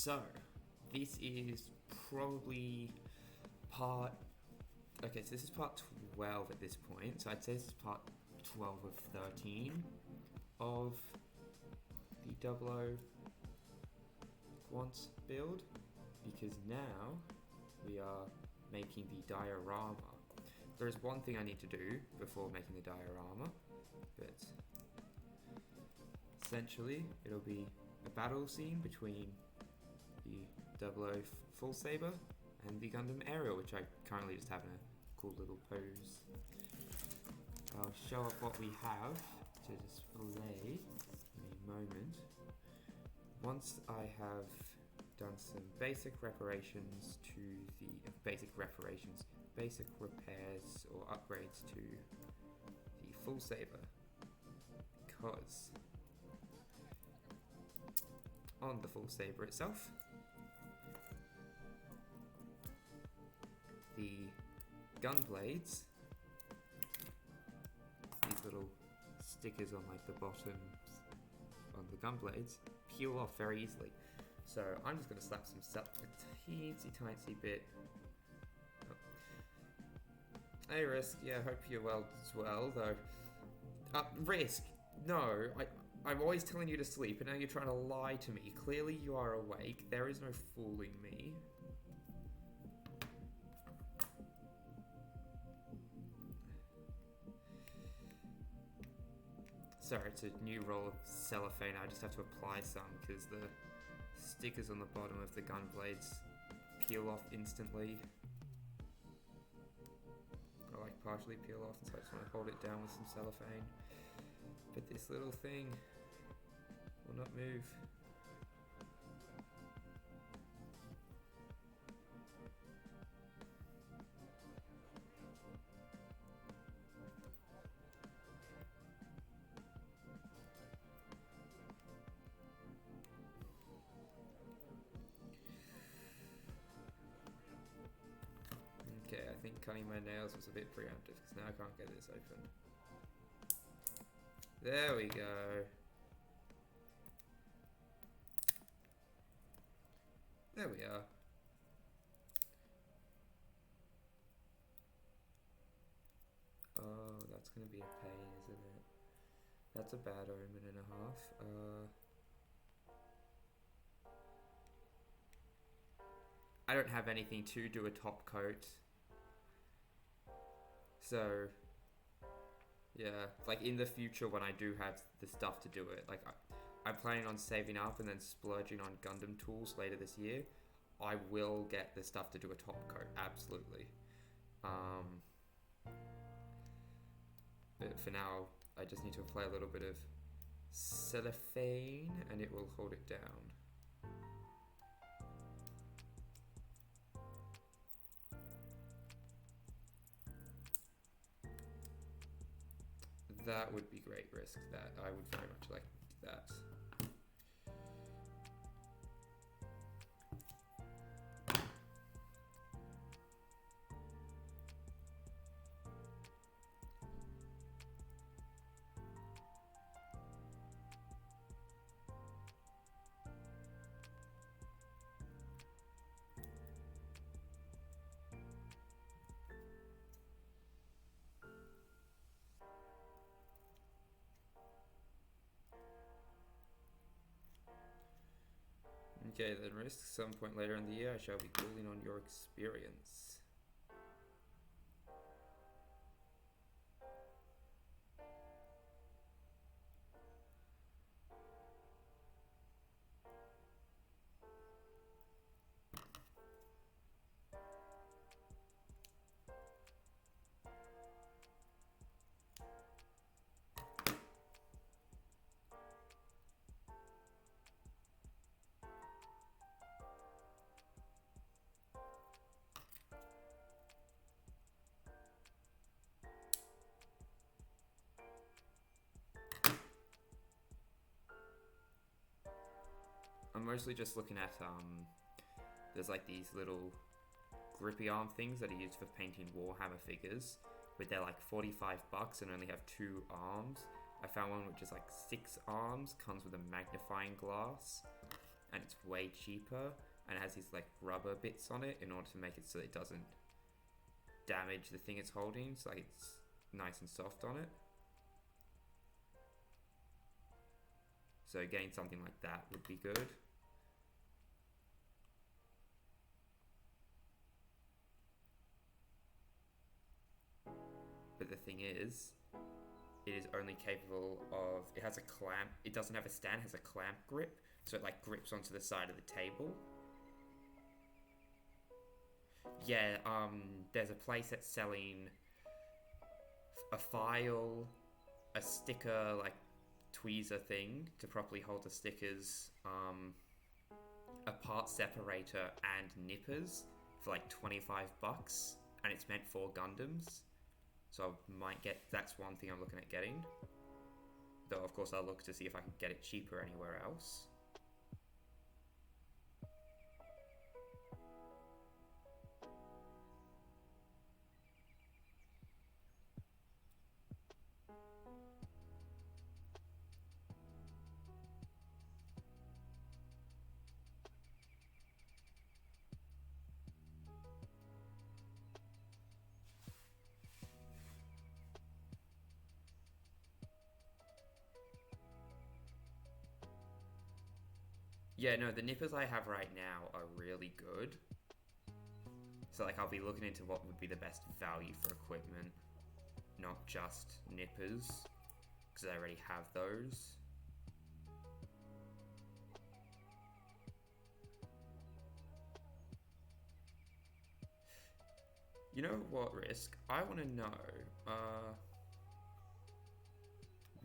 So, this is probably part... Okay, so this is part 12 at this point. So I'd say this is part 12 of 13 of the 00 quant build. Because now we are making the diorama. There's one thing I need to do before making the diorama, but essentially it'll be a battle scene between the 00 full saber and the Gundam aerial, which I currently just have in a cool little pose. I'll show off what we have to display in a moment. Once I have done some basic reparations to the basic repairs or upgrades to the full saber, because on the full saber itself, the gun blades, these little stickers on like the bottoms on the gun blades, peel off very easily. So I'm just going to slap some stuff a teensy bit. Oh. Hey Risk, yeah, hope you're well as well, though. Risk, no, I'm always telling you to sleep, and now you're trying to lie to me. Clearly you are awake. There is no fooling me. Sorry, it's a new roll of cellophane. I just have to apply some because the stickers on the bottom of the gun blades peel off instantly. Or like partially peel off, so I just want to hold it down with some cellophane. But this little thing will not move. Okay, I think cutting my nails was a bit preemptive because now I can't get this open. There we go. There we are. Oh, that's gonna be a pain, isn't it? That's a bad omen and a half. I don't have anything to do a top coat. So, yeah, like in the future when I do have the stuff to do it, like I'm planning on saving up and then splurging on Gundam tools later this year. I will get the stuff to do a top coat, absolutely. But for now, I just need to apply a little bit of cellophane and it will hold it down. That would be great, Risk. That I would very much like to do that. Okay then, Risk, some point later in the year I shall be calling on your experience. I'm mostly just looking at, there's like these little grippy arm things that are used for painting Warhammer figures, but they're like $45 and only have 2 arms. I found one which is like 6 arms, comes with a magnifying glass, and it's way cheaper, and it has these like rubber bits on it in order to make it so it doesn't damage the thing it's holding, so like it's nice and soft on it. So getting something like that would be good. But the thing is, it is only capable of, it has a clamp, it doesn't have a stand, it has a clamp grip, so it like grips onto the side of the table. Yeah, there's a place that's selling a file, a sticker, like tweezer thing to properly hold the stickers, a part separator and nippers for like 25 bucks, and it's meant for Gundams. So I might get, that's one thing I'm looking at getting. Though of course I'll look to see if I can get it cheaper anywhere else. Yeah, no, the nippers I have right now are really good. So like I'll be looking into what would be the best value for equipment, not just nippers, because I already have those. You know what, Risk? I want to know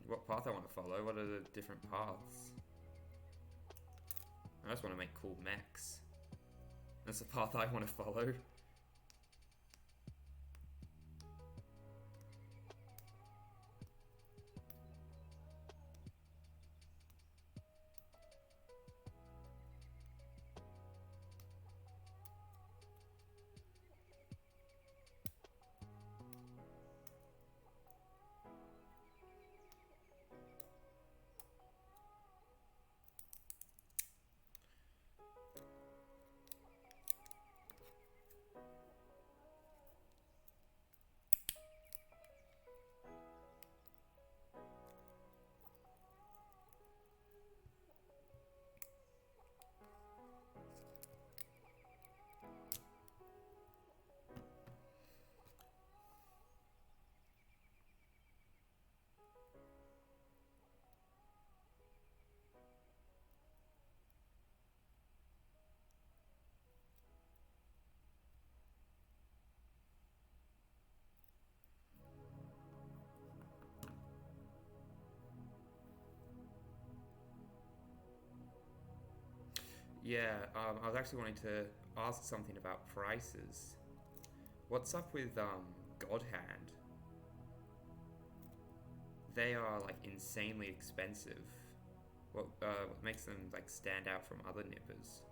what path I want to follow. What are the different paths? I just want to make cool mechs. That's the path I want to follow. Yeah, I was actually wanting to ask something about prices. What's up with God Hand? They are like insanely expensive. What makes them like stand out from other nippers?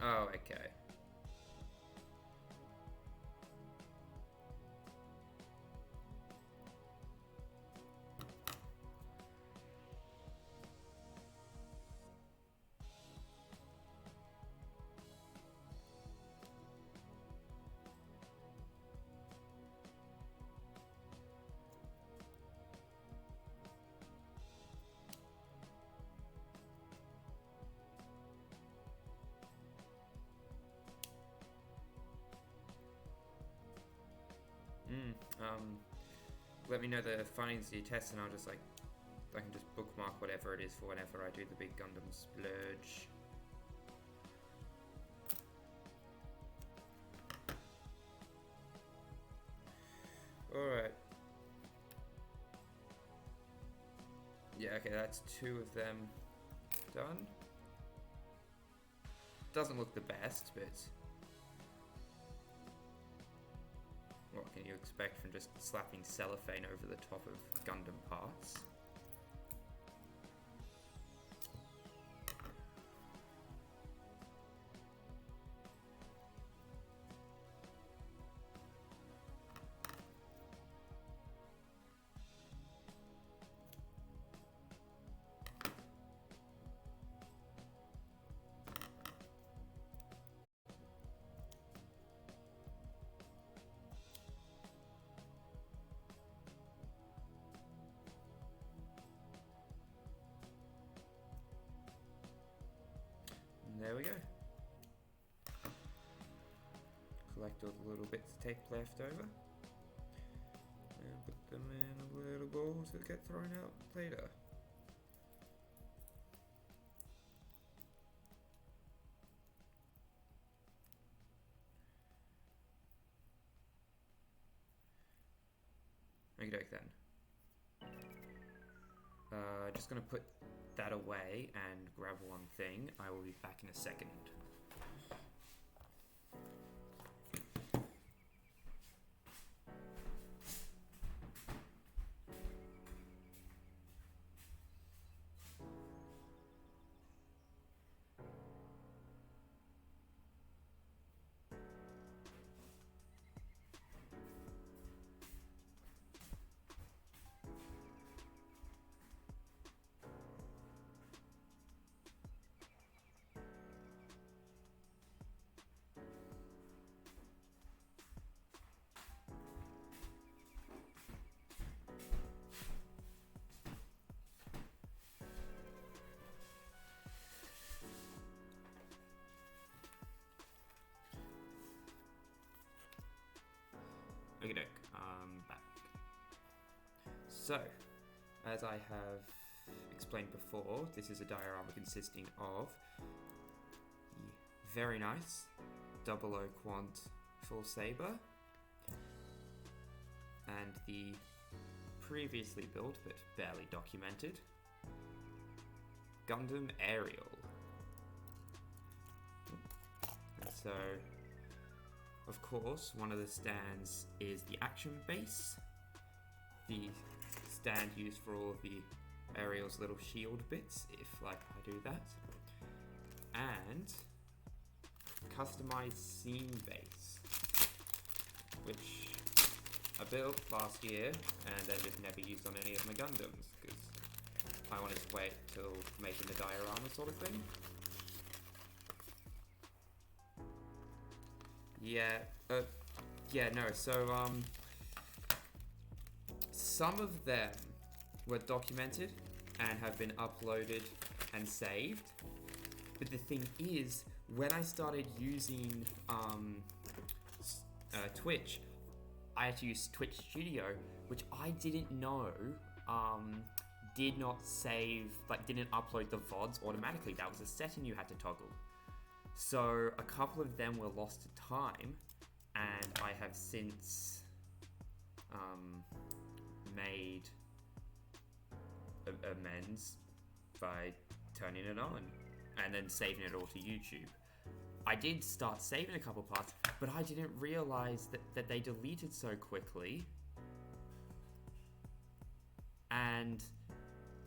Oh, okay. Let me know the findings of your test, and I'll just like, I can just bookmark whatever it is for whenever I do the big Gundam splurge. Alright. Yeah, okay, that's 2 of them done. Doesn't look the best, but what can you expect from just slapping cellophane over the top of Gundam parts? There we go. Collect all the little bits of tape left over. And put them in a little bowl to get thrown out later. Okey-doke then. Just gonna put that away and grab one thing. I will be back in a second. Okey-doke, back. So, as I have explained before, this is a diorama consisting of the very nice 00 quant full saber and the previously built but barely documented Gundam aerial. And so, of course, one of the stands is the action base, the stand used for all of the aerial's little shield bits, if like I do that, and customized scene base, which I built last year and then just never used on any of my Gundams because I wanted to wait till making the diorama sort of thing. So some of them were documented and have been uploaded and saved, but the thing is, when I started using Twitch, I had to use Twitch Studio, which I didn't know did not save, like didn't upload the VODs automatically. That was a setting you had to toggle. So a couple of them were lost to time, and I have since made amends by turning it on and then saving it all to YouTube. I did start saving a couple parts, but I didn't realize that they deleted so quickly, and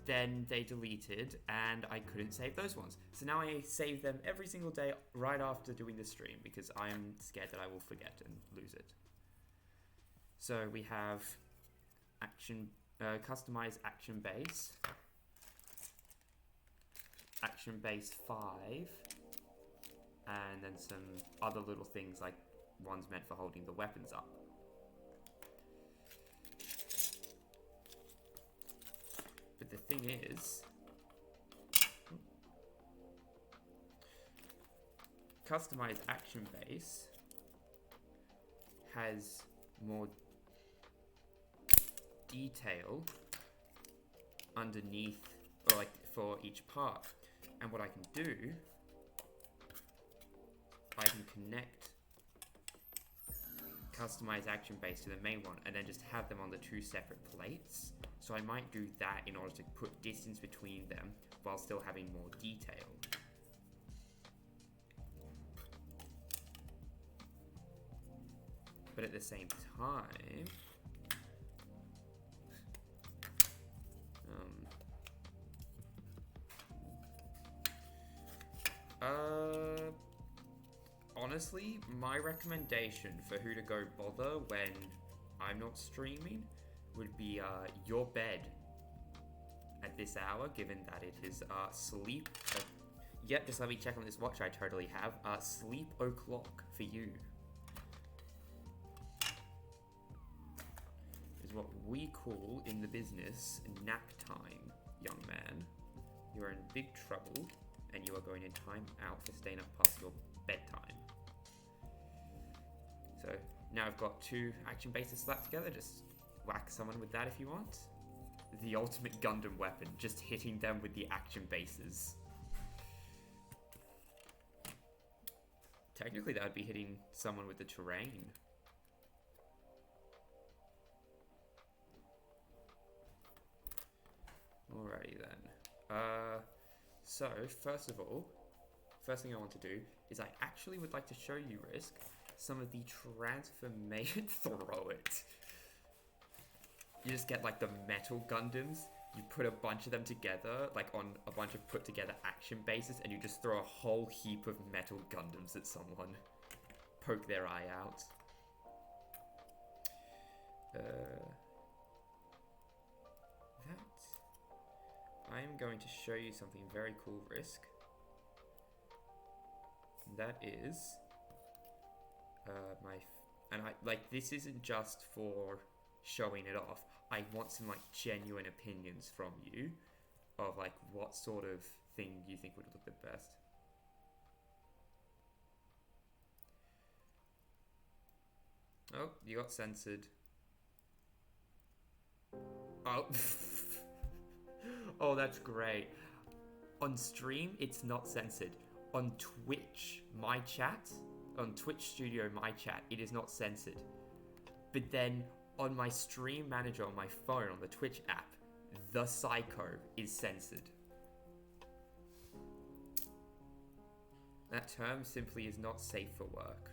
then they deleted and I couldn't save those ones. So now I save them every single day right after doing the stream because I'm scared that I will forget and lose it. So we have customized action base 5, and then some other little things like ones meant for holding the weapons up. But the thing is, customized action base has more detail underneath, or like for each part. And what I can do, I can connect customized action base to the main one and then just have them on the 2 separate plates. So I might do that in order to put distance between them while still having more detail. But at the same time, honestly, my recommendation for who to go bother when I'm not streaming would be your bed at this hour, given that it is sleep. Yep, just let me check on this watch. I totally have sleep o'clock for you. Is what we call in the business nap time, young man. You are in big trouble, and you are going in time out for staying up past your bedtime. So now I've got 2 action bases slapped together. Just whack someone with that if you want. The ultimate Gundam weapon, just hitting them with the action bases. Technically, that would be hitting someone with the terrain. Alrighty then. So, first of all, first thing I want to do is I actually would like to show you, Risk, some of the transformation. Throw it. You just get like the metal Gundams, you put a bunch of them together, like on a bunch of put together action bases, and you just throw a whole heap of metal Gundams at someone. Poke their eye out. I am going to show you something very cool, Risk. That is this isn't just for showing it off. I want some like genuine opinions from you of like what sort of thing you think would look the best. Oh, you got censored. Oh. Oh, that's great. On stream, it's not censored. On Twitch, my chat, on Twitch Studio, my chat, it is not censored. But then on my stream manager on my phone, on the Twitch app, the Psycho is censored. That term simply is not safe for work.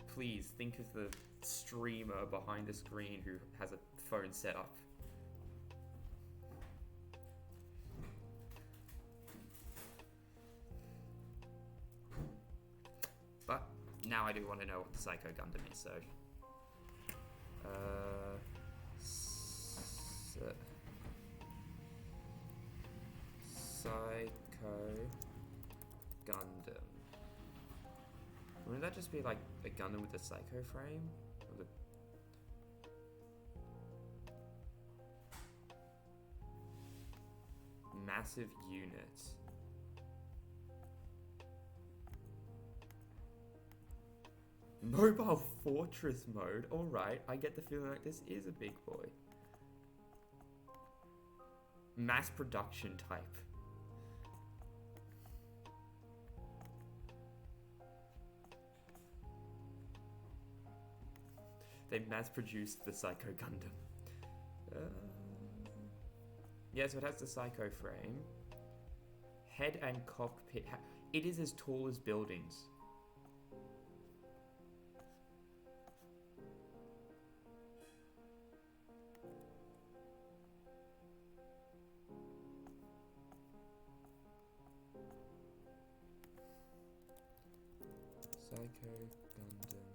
Please think of the streamer behind the screen who has a phone set up. But now I do want to know what the Psycho Gundam is, so Psycho Gundam. Wouldn't that just be like a Gundam with a Psycho frame? Or the massive unit. Mobile Fortress mode. Alright, I get the feeling like this is a big boy. Mass production type. They mass-produced the Psycho Gundam. Yeah, so it has the Psycho frame. Head and cockpit. It is as tall as buildings. Psycho Gundam.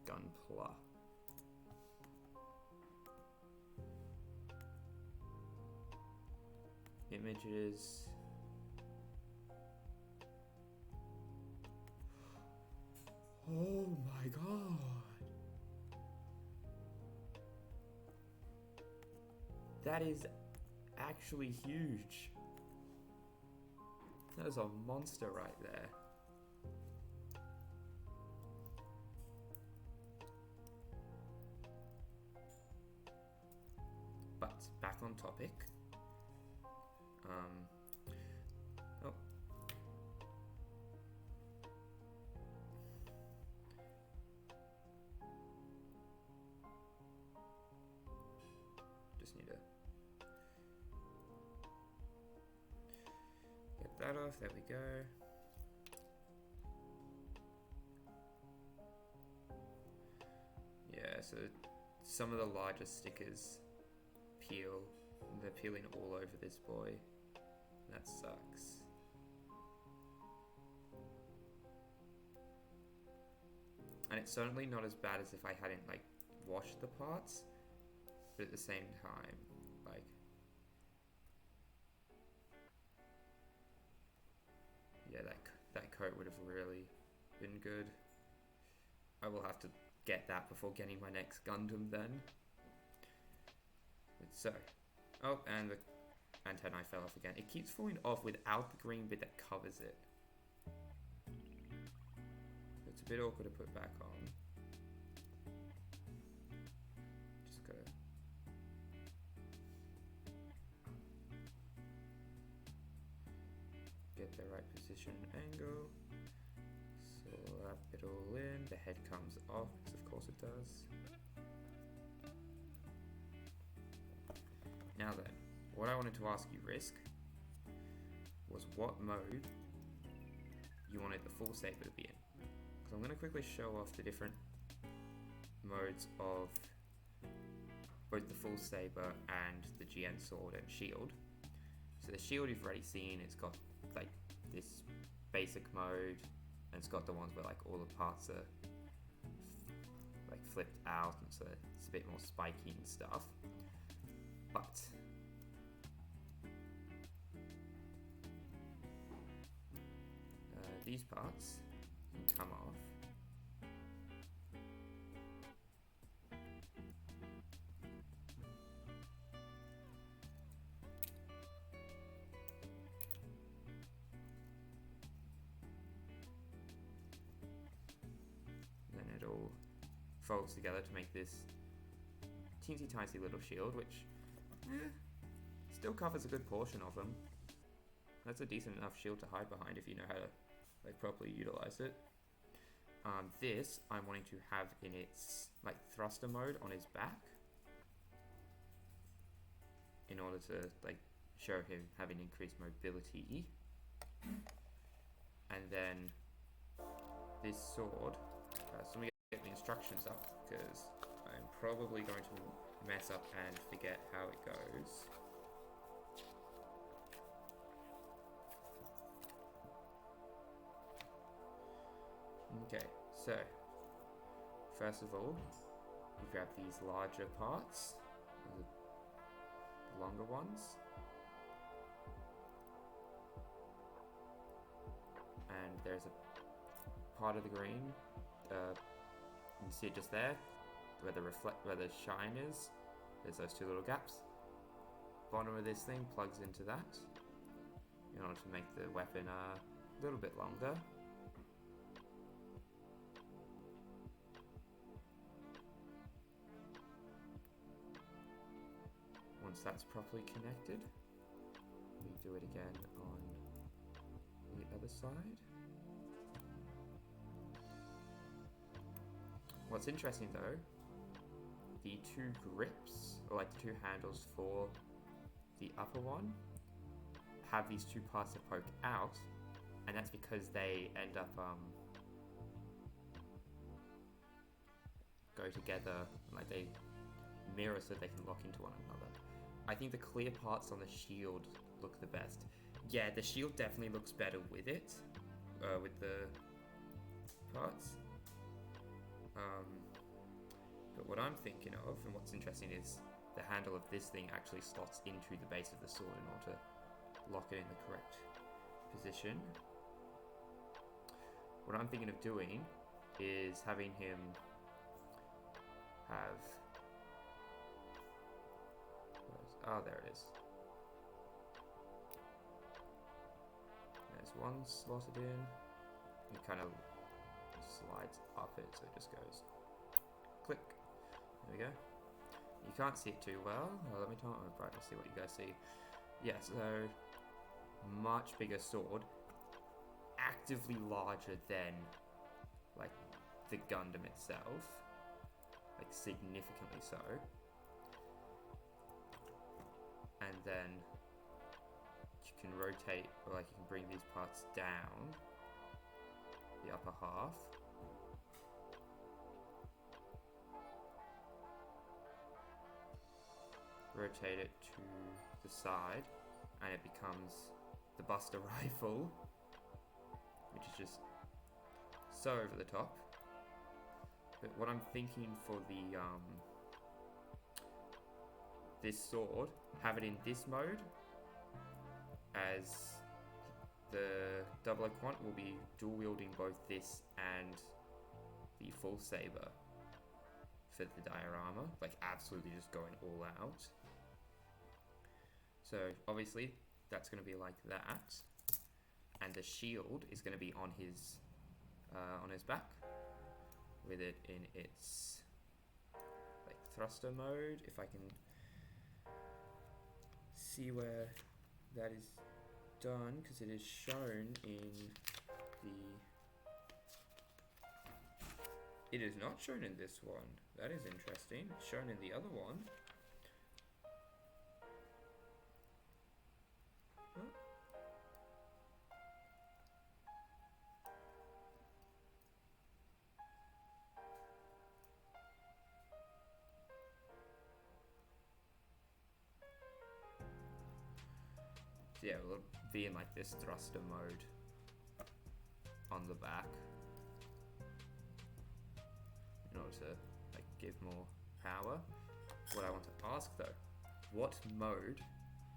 Gunpla. Images. Oh my god. That is actually huge. That is a monster right there. But back on topic. Oh. Just need to. that off. There we go. Yeah, so some of the larger stickers peel. They're peeling all over this boy. That sucks. And it's certainly not as bad as if I hadn't like washed the parts, but at the same time, like, yeah, that coat would have really been good. I will have to get that before getting my next Gundam then. So, oh, and the antennae fell off again. It keeps falling off without the green bit that covers it. It's a bit awkward to put back on. Just gotta... get the right position and angle. Slap it all in. The head comes off, because of course it does. Now then, what I wanted to ask you, Risk, was what mode you wanted the full saber to be in. Because I'm going to quickly show off the different modes of both the full saber and the GN sword and shield. So the shield you've already seen, it's got like this basic mode, and it's got the ones where like all the parts are like flipped out, and so it's a bit more spiky and stuff. But these parts can come off. And then it all folds together to make this teensy tiny little shield, which still covers a good portion of them. That's a decent enough shield to hide behind if you know how to like properly utilize it. This I'm wanting to have in its like thruster mode on his back, in order to like show him having increased mobility. And then this sword, so let me get the instructions up, because I'm probably going to mess up and forget how it goes. Okay, so first of all, you grab these larger parts, the longer ones, and there's a part of the green, you can see it just there, where the shine is. There's those two little gaps. Bottom of this thing plugs into that in order to make the weapon a little bit longer. Once that's properly connected, we do it again on the other side. What's interesting though, the two grips, or like the two handles for the upper one, have these two parts that poke out, and that's because they end up go together, like they mirror so they can lock into one another. I think the clear parts on the shield look the best. Yeah, the shield definitely looks better with it, with the parts. But what I'm thinking of, and what's interesting, is the handle of this thing actually slots into the base of the sword in order to lock it in the correct position. What I'm thinking of doing is having him have... Oh, there it is. There's one slotted in. It kind of slides up it, so it just goes click. There we go. You can't see it too well. Let me turn on the brightness, see what you guys see. Yeah, so much bigger sword, actively larger than like the Gundam itself, like significantly so. And then you can rotate, or like you can bring these parts down, the upper half. Rotate it to the side, and it becomes the Buster Rifle, which is just so over the top. But what I'm thinking for the this sword, have it in this mode, as the double quant will be dual wielding both this and the full saber for the diorama, like absolutely just going all out. So obviously that's going to be like that, and the shield is going to be on his back, with it in its like thruster mode. If I can see where that is done, because it is shown in the... It is not shown in this one. That is interesting. It's shown in the other one. Huh? So yeah, we'll be in like this thruster mode on the back in order to like give more power. What I want to ask though, what mode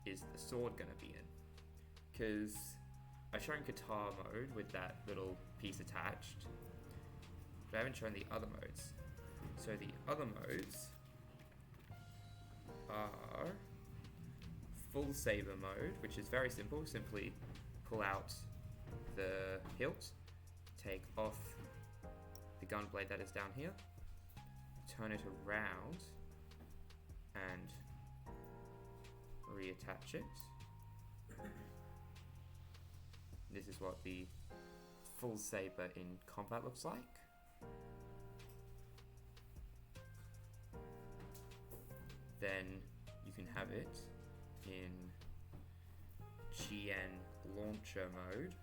is the sword going to be in? Because I've shown guitar mode with that little piece attached, but I haven't shown the other modes. So the other modes are full saber mode, which is very simple. Simply pull out the hilt, take off the gun blade that is down here, turn it around, and reattach it. This is what the full saber in combat looks like. Then you can have it in GN launcher mode.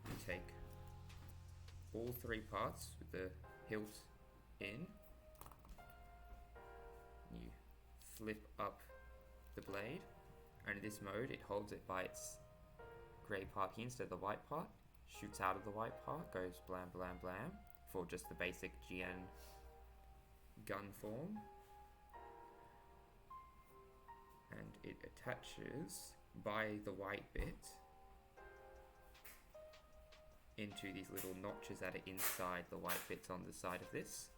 You take all three parts with the hilt in. You flip up the blade, and in this mode it holds it by its grey part here instead of the white part. Shoots out of the white part, goes blam blam blam for just the basic GN gun form, and it attaches by the white bit into these little notches that are inside the white bits on the side of this,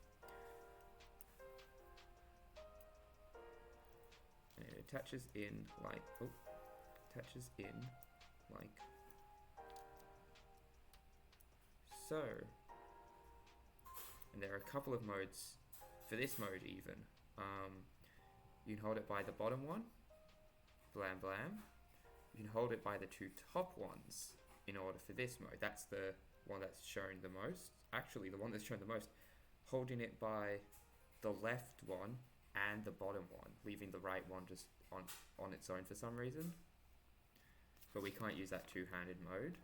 and it attaches in like so. And there are a couple of modes for this mode even. You can hold it by the bottom one, blam blam. You can hold it by the two top ones in order for this mode. That's the one that's shown the most. Actually, the one that's shown the most, holding it by the left one and the bottom one, leaving the right one just on its own for some reason. But we can't use that two-handed mode.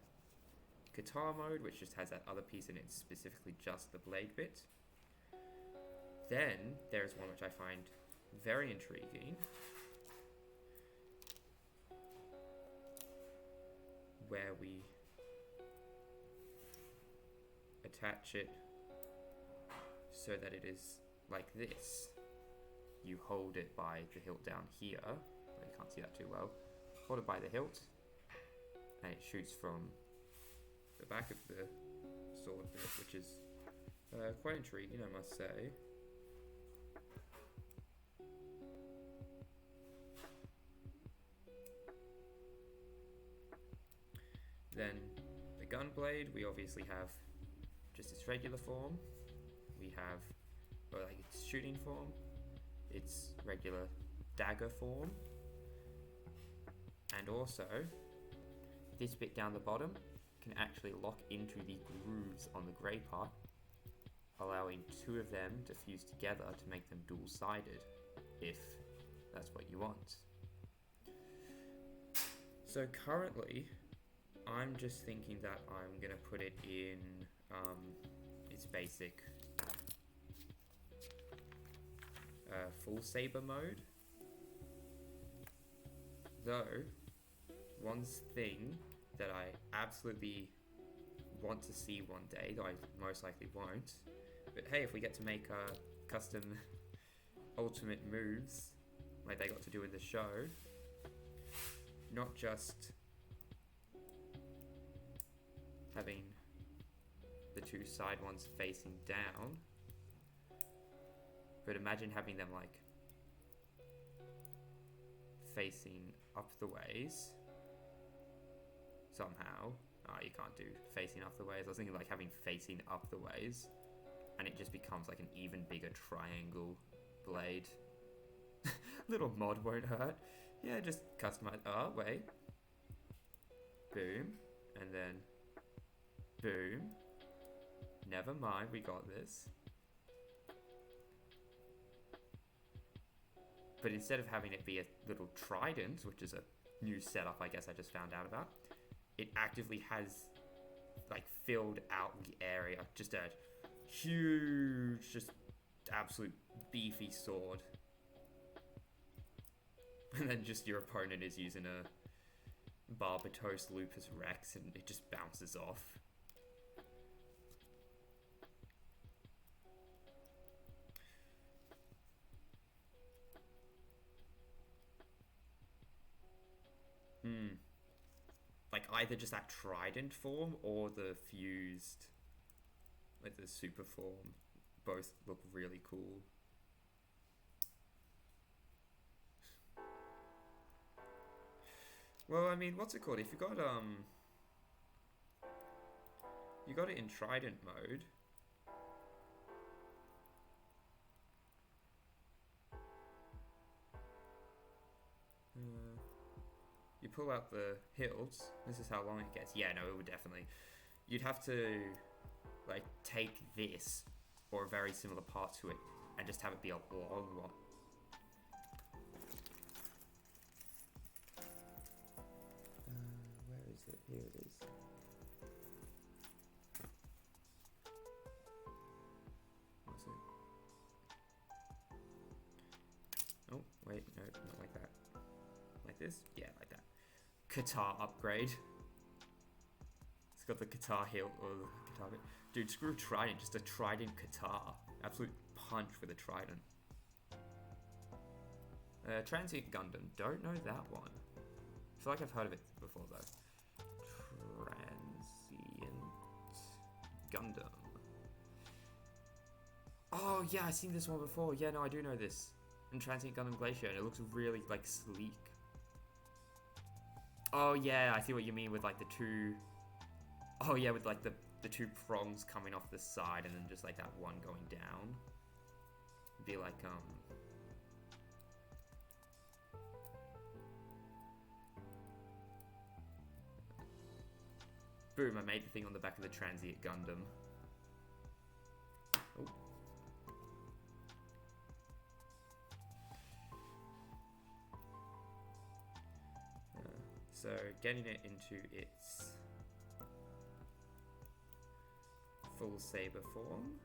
Guitar mode, which just has that other piece in it, specifically just the blade bit. Then there's one which I find very intriguing, where we attach it so that it is like this. You hold it by the hilt down here. You can't see that too well. Hold it by the hilt, and it shoots from the back of the sword bit, which is quite intriguing, I must say. Then the gun blade, we obviously have just its regular form. We have like its shooting form, its regular dagger form, and also this bit down the bottom can actually lock into the grooves on the grey part allowing two of them to fuse together to make them dual-sided, if that's what you want. So currently, I'm just thinking that I'm gonna put it in its basic full saber mode. Though, one thing that I absolutely want to see one day, though I most likely won't, but hey, if we get to make custom ultimate moves like they got to do in the show, not just having the two side ones facing down, but imagine having them like facing up the ways somehow. Oh, you can't do facing up the ways. I was thinking like having facing up the ways, and it just becomes like an even bigger triangle blade. Little mod won't hurt. Yeah, just customize. Oh, wait. Boom. And then boom. Never mind, we got this. But instead of having it be a little trident, which is a new setup I guess I just found out about, it actively has like filled out the area. Just a huge, just absolute beefy sword. And then just your opponent is using a Barbatos Lupus Rex and it just bounces off. Like either just that trident form or the fused, like the super form, both look really cool. Well, I mean, what's it called? If you got you got it in trident mode. You pull out the hilts. This is how long it gets. Yeah, no, it would definitely. You'd have to like take this or a very similar part to it and just have it be a long one. Where is it? Here it is. What's it? Oh, wait, no, not like that. Like this? Yeah, like that. Guitar upgrade. It's got the guitar hilt or the guitar bit. Dude, screw trident, just a trident guitar. Absolute punch with a trident. Transient Gundam. Don't know that one. I feel like I've heard of it before though. Transient Gundam. Oh yeah, I've seen this one before. Yeah, no, I do know this. And Transient Gundam Glacier, and it looks really like sleek. Oh yeah, I see what you mean with like the two. Oh yeah, with like the two prongs coming off the side and then just like that one going down. It'd be like boom, I made the thing on the back of the Transient Gundam. Oh. So getting it into its full saber form.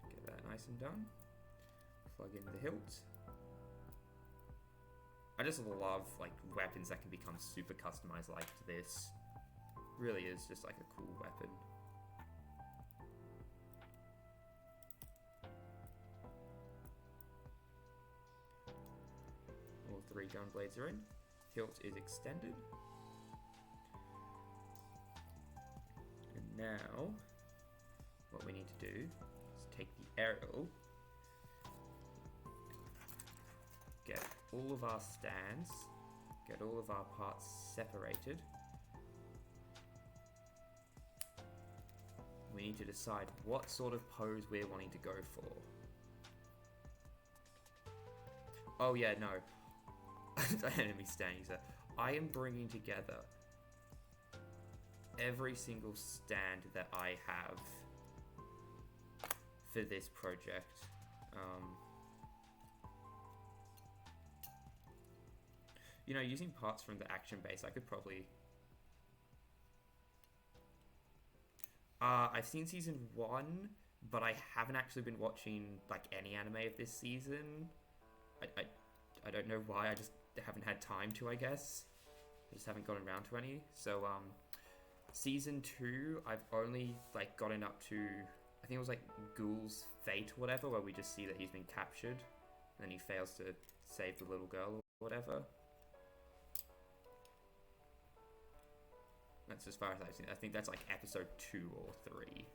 Get that nice and done. Plug in the hilt. I just love like weapons that can become super customized like this. Really is just like a cool weapon. All three gun blades are in. Hilt is extended. And now, what we need to do is take the aerial, get all of our stands, get all of our parts separated. We need to decide what sort of pose we're wanting to go for. Oh yeah, no. Enemy standing, so I am bringing together every single stand that I have for this project. You know, using parts from the action base, I could probably... I've seen season 1, but I haven't actually been watching, like, any anime of this season. I don't know why, I just haven't had time to, I guess. I just haven't gotten around to any. So, season 2, I've only, like, gotten up to... I think it was, like, Ghoul's fate or whatever, where we just see that he's been captured. And he fails to save the little girl or whatever. That's as far as I've seen. I think that's like episode 2 or 3.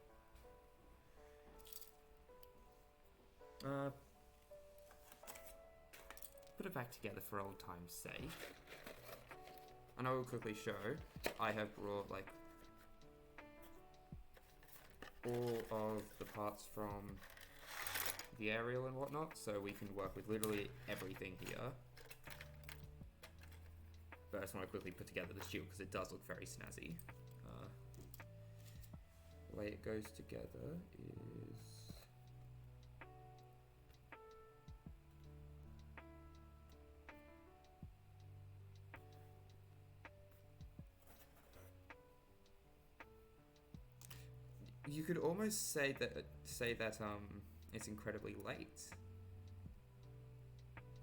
Put it back together for old time's sake. And I will quickly show. I have brought like all of the parts from the aerial and whatnot, so we can work with literally everything here. But I just want to quickly put together the shield because it does look very snazzy. The way it goes together is... You could almost say that it's incredibly late.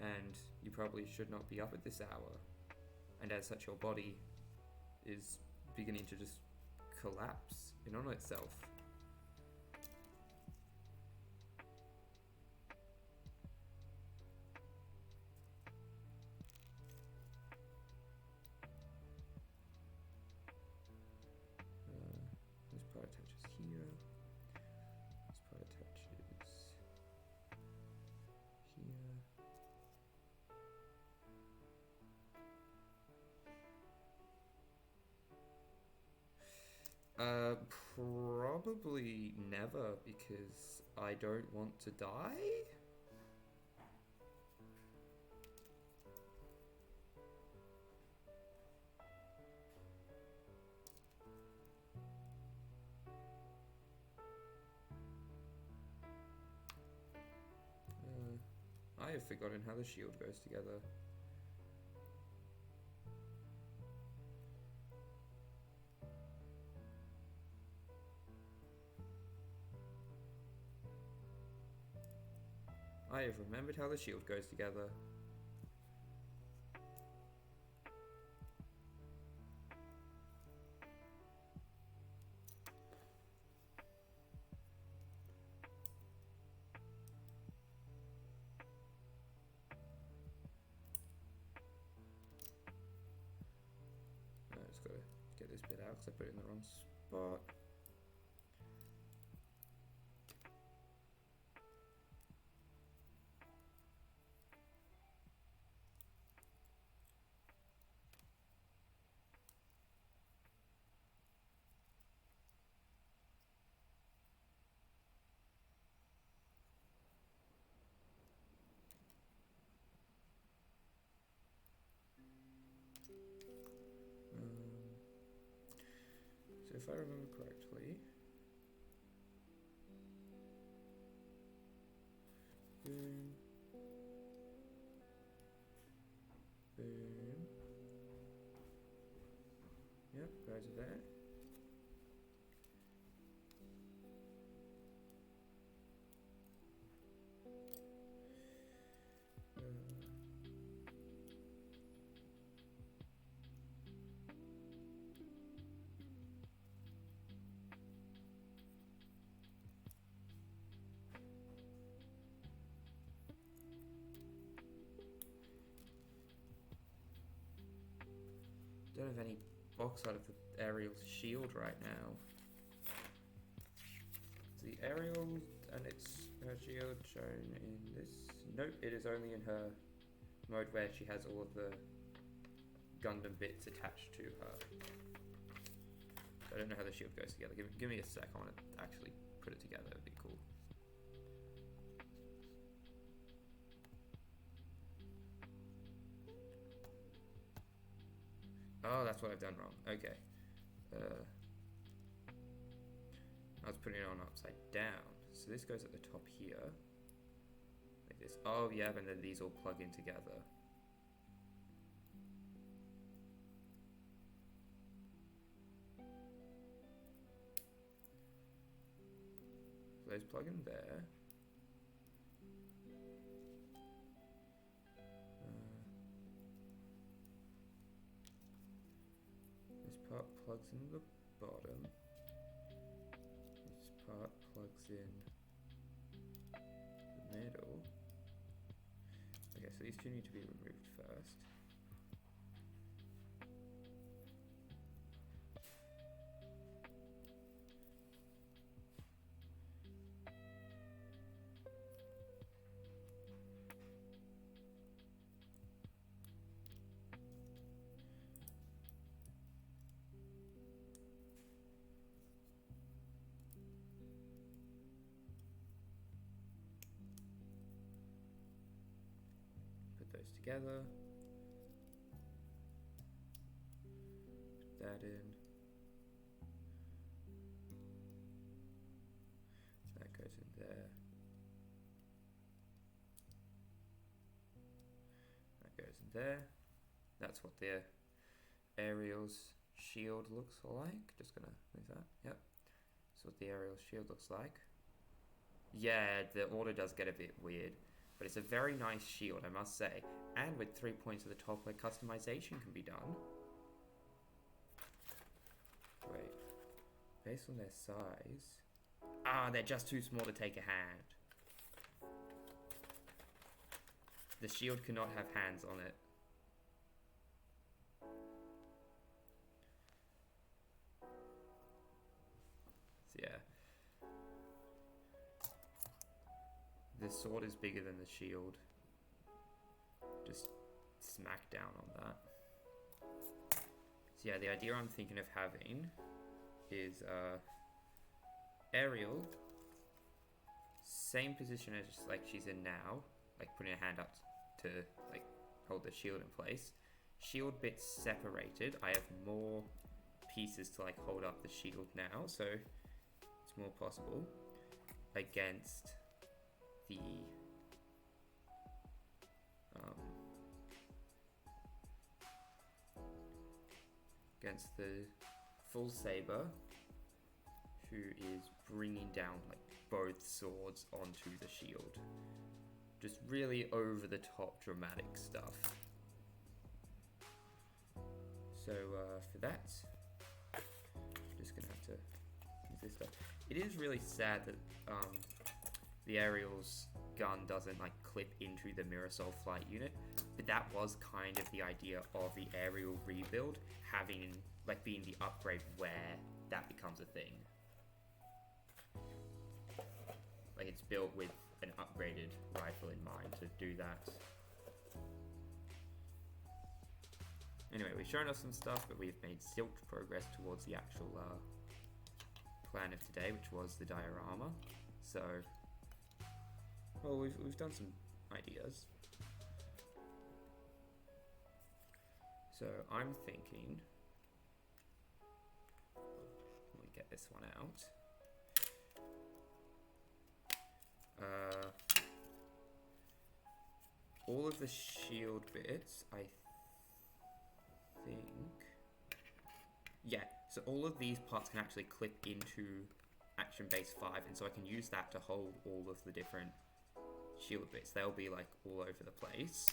And you probably should not be up at this hour. And as such, your body is beginning to just collapse in on itself. This part attaches here. This part attaches here. Probably never, because I don't want to die? I have forgotten how the shield goes together. I have remembered how the shield goes together. I just gotta get this bit out because I put it in the wrong spot. So if I remember correctly, boom, boom, yep, goes there. Don't have any box out of the aerial's shield right now. The aerial and its her shield shown in this. Nope, it is only in her mode where she has all of the Gundam bits attached to her. I don't know how the shield goes together. Give me a sec. I want to actually put it together. It'd be cool. Oh, that's what I've done wrong. Okay. putting it on upside down. So this goes at the top here, like this. Oh yeah, and then these all plug in together. So those plug in there. This part plugs in the bottom. This part plugs in the middle. Okay, so these two need to be removed first. Those together. Put that in. That goes in there. That goes in there. That's what the aerial's shield looks like. Just gonna move that. Yep. That's what the aerial's shield looks like. Yeah, the order does get a bit weird. But it's a very nice shield, I must say. And with 3 points at the top where customization can be done. Wait. Based on their size. Ah, they're just too small to take a hand. The shield cannot have hands on it. So yeah. The sword is bigger than the shield. Just smack down on that. So yeah, the idea I'm thinking of having is Ariel, same position as like she's in now, like putting her hand up to like hold the shield in place. Shield bits separated. I have more pieces to like hold up the shield now, so it's more possible against the full saber, who is bringing down like both swords onto the shield. Just really over the top dramatic stuff. So for that, I'm just gonna have to use this stuff. It is really sad that the Aerial's gun doesn't like clip into the Mirasol flight unit, but that was kind of the idea of the Aerial rebuild, having like being the upgrade where that becomes a thing. Like it's built with an upgraded rifle in mind to do that. Anyway, we've shown us some stuff, but we've made zilch progress towards the actual plan of today, which was the diorama. So, well, we've done some ideas. So I'm thinking, let me get this one out. All of the shield bits, I think, yeah, so all of these parts can actually clip into Action Base 5, and so I can use that to hold all of the different shield bits. They'll be like all over the place.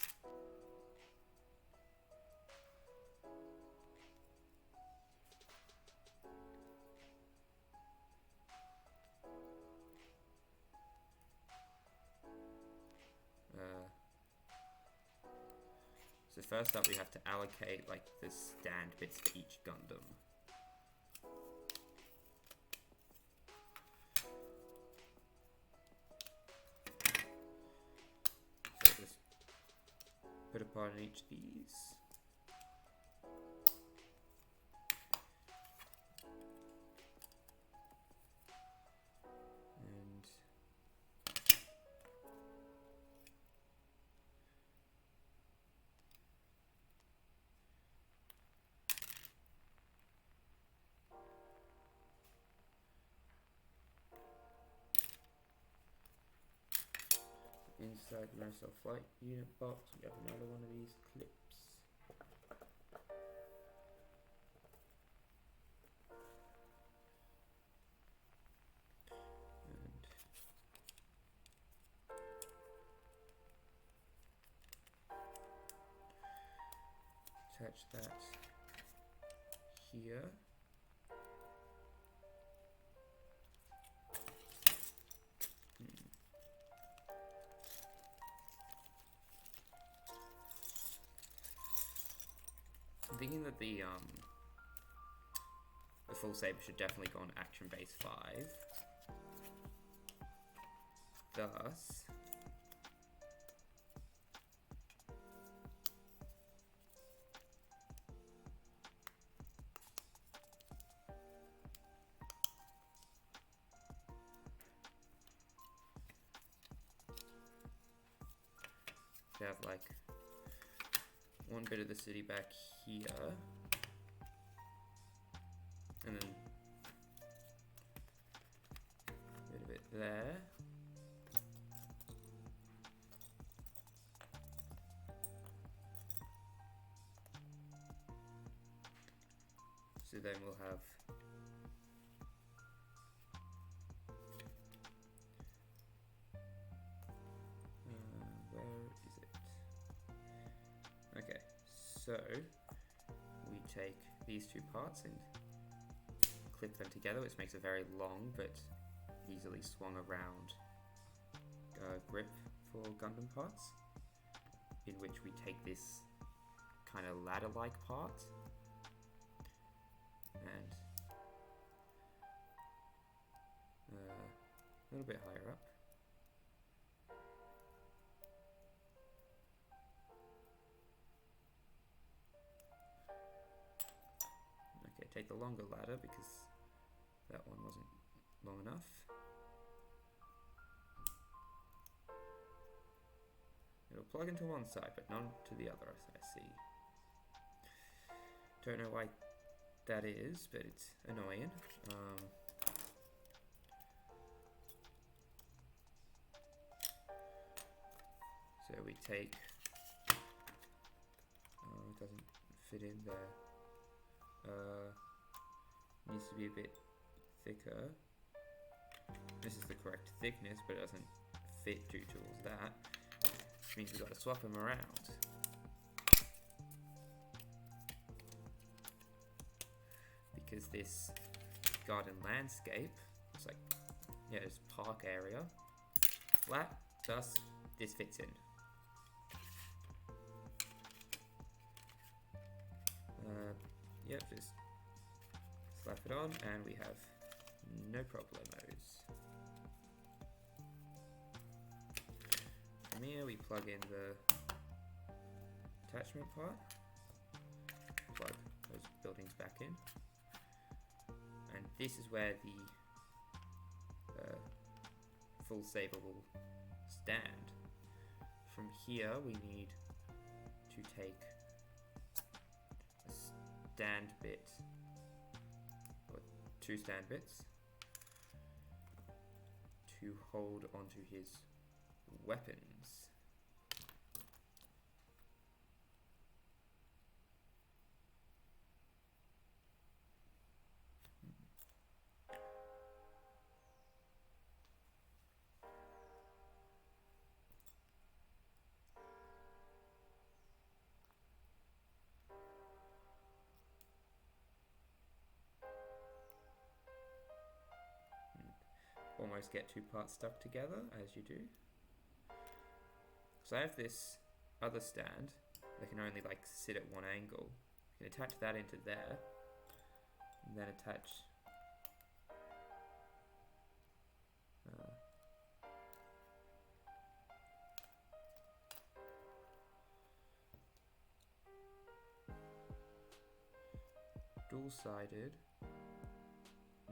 So first up we have to allocate like the stand bits for each Gundam. So just put a part in each of these. inside the Marisol flight unit box, we have another one of these clips. Attach that here. I'm thinking that the full saber should definitely go on action base 5. Thus, you have like one bit of the city back here, and then a bit of it there. So then we'll have where is it? Okay, so we take these two parts and clip them together, which makes a very long but easily swung around grip for Gundam parts, in which we take this kind of ladder-like part and a little bit higher up. Okay, take the longer ladder because that one wasn't long enough. It'll plug into one side but not to the other, as I see. Don't know why that is, but it's annoying. So we take, it doesn't fit in there. Needs to be a bit thicker. This is the correct thickness, but it doesn't fit due to all that. Which means we've got to swap them around. Because this garden landscape, it's like, yeah, it's park area, flat, thus this fits in. Yep, just slap it on and we have no problemos. From here we plug in the attachment part, plug those buildings back in, and this is where the full saber will stand. From here we need to take a stand bit, or two stand bits, to hold onto his weapons. Almost get two parts stuck together, as you do. So I have this other stand that can only like sit at one angle. You can attach that into there, and then attach dual-sided.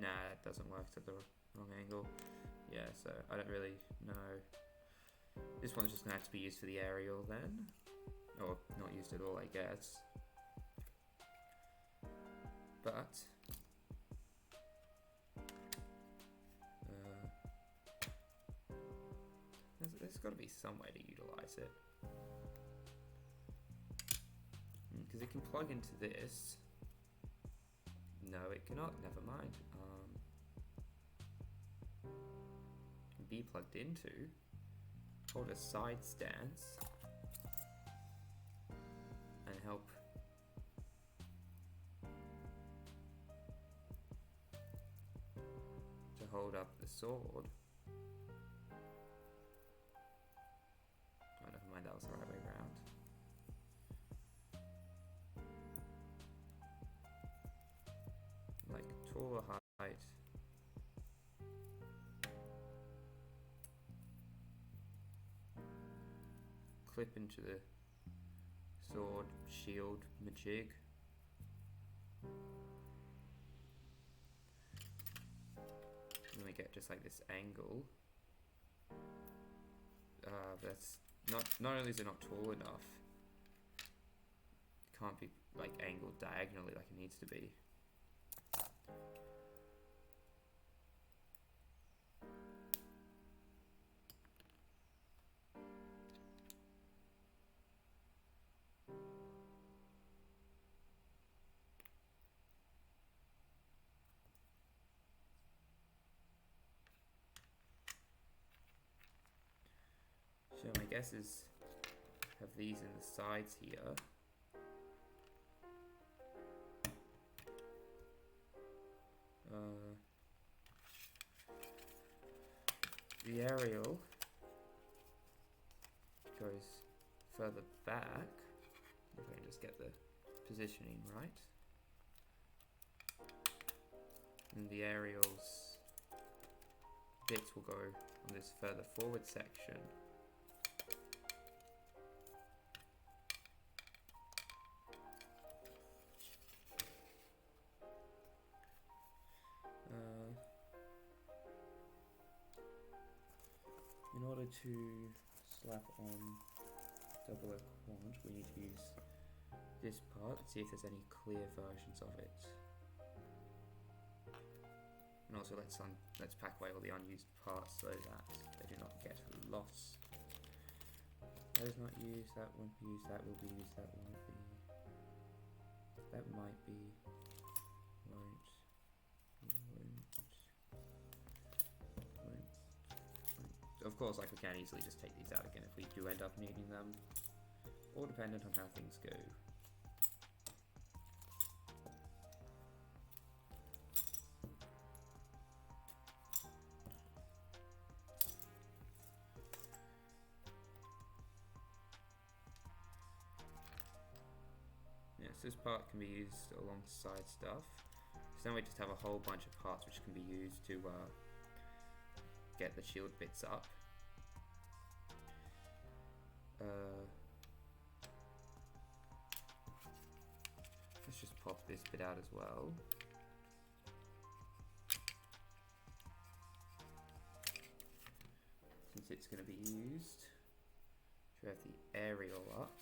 Nah, that doesn't work to the wrong angle. Yeah, so I don't really know. This one's just gonna have to be used for the aerial then, or not used at all, I guess. But let's got to be some way to utilize it. Because it can plug into this. No, it cannot. Never mind. Be plugged into. Hold a side stance. And help. To hold up the sword. Oh, never mind. That was the right way around. Like taller height. Clip into the sword, shield, majig. And we get just like this angle. That's not only is it not tall enough, it can't be like angled diagonally like it needs to be. So my guess is have these in the sides here. The aerial goes further back. If I can just get the positioning right. And the aerial's bits will go on this further forward section. In order to slap on double a quant, we need to use this part and see if there's any clear versions of it. And also let's pack away all the unused parts so that they do not get lost. That is not used, that won't be used, that will be used, that won't be. That might be, won't. Of course, like we can easily just take these out again if we do end up needing them. All dependent on how things go. Yes, this part can be used alongside stuff. So then we just have a whole bunch of parts which can be used to get the shield bits up. Let's just pop this bit out as well. Since it's going to be used to have the aerial up.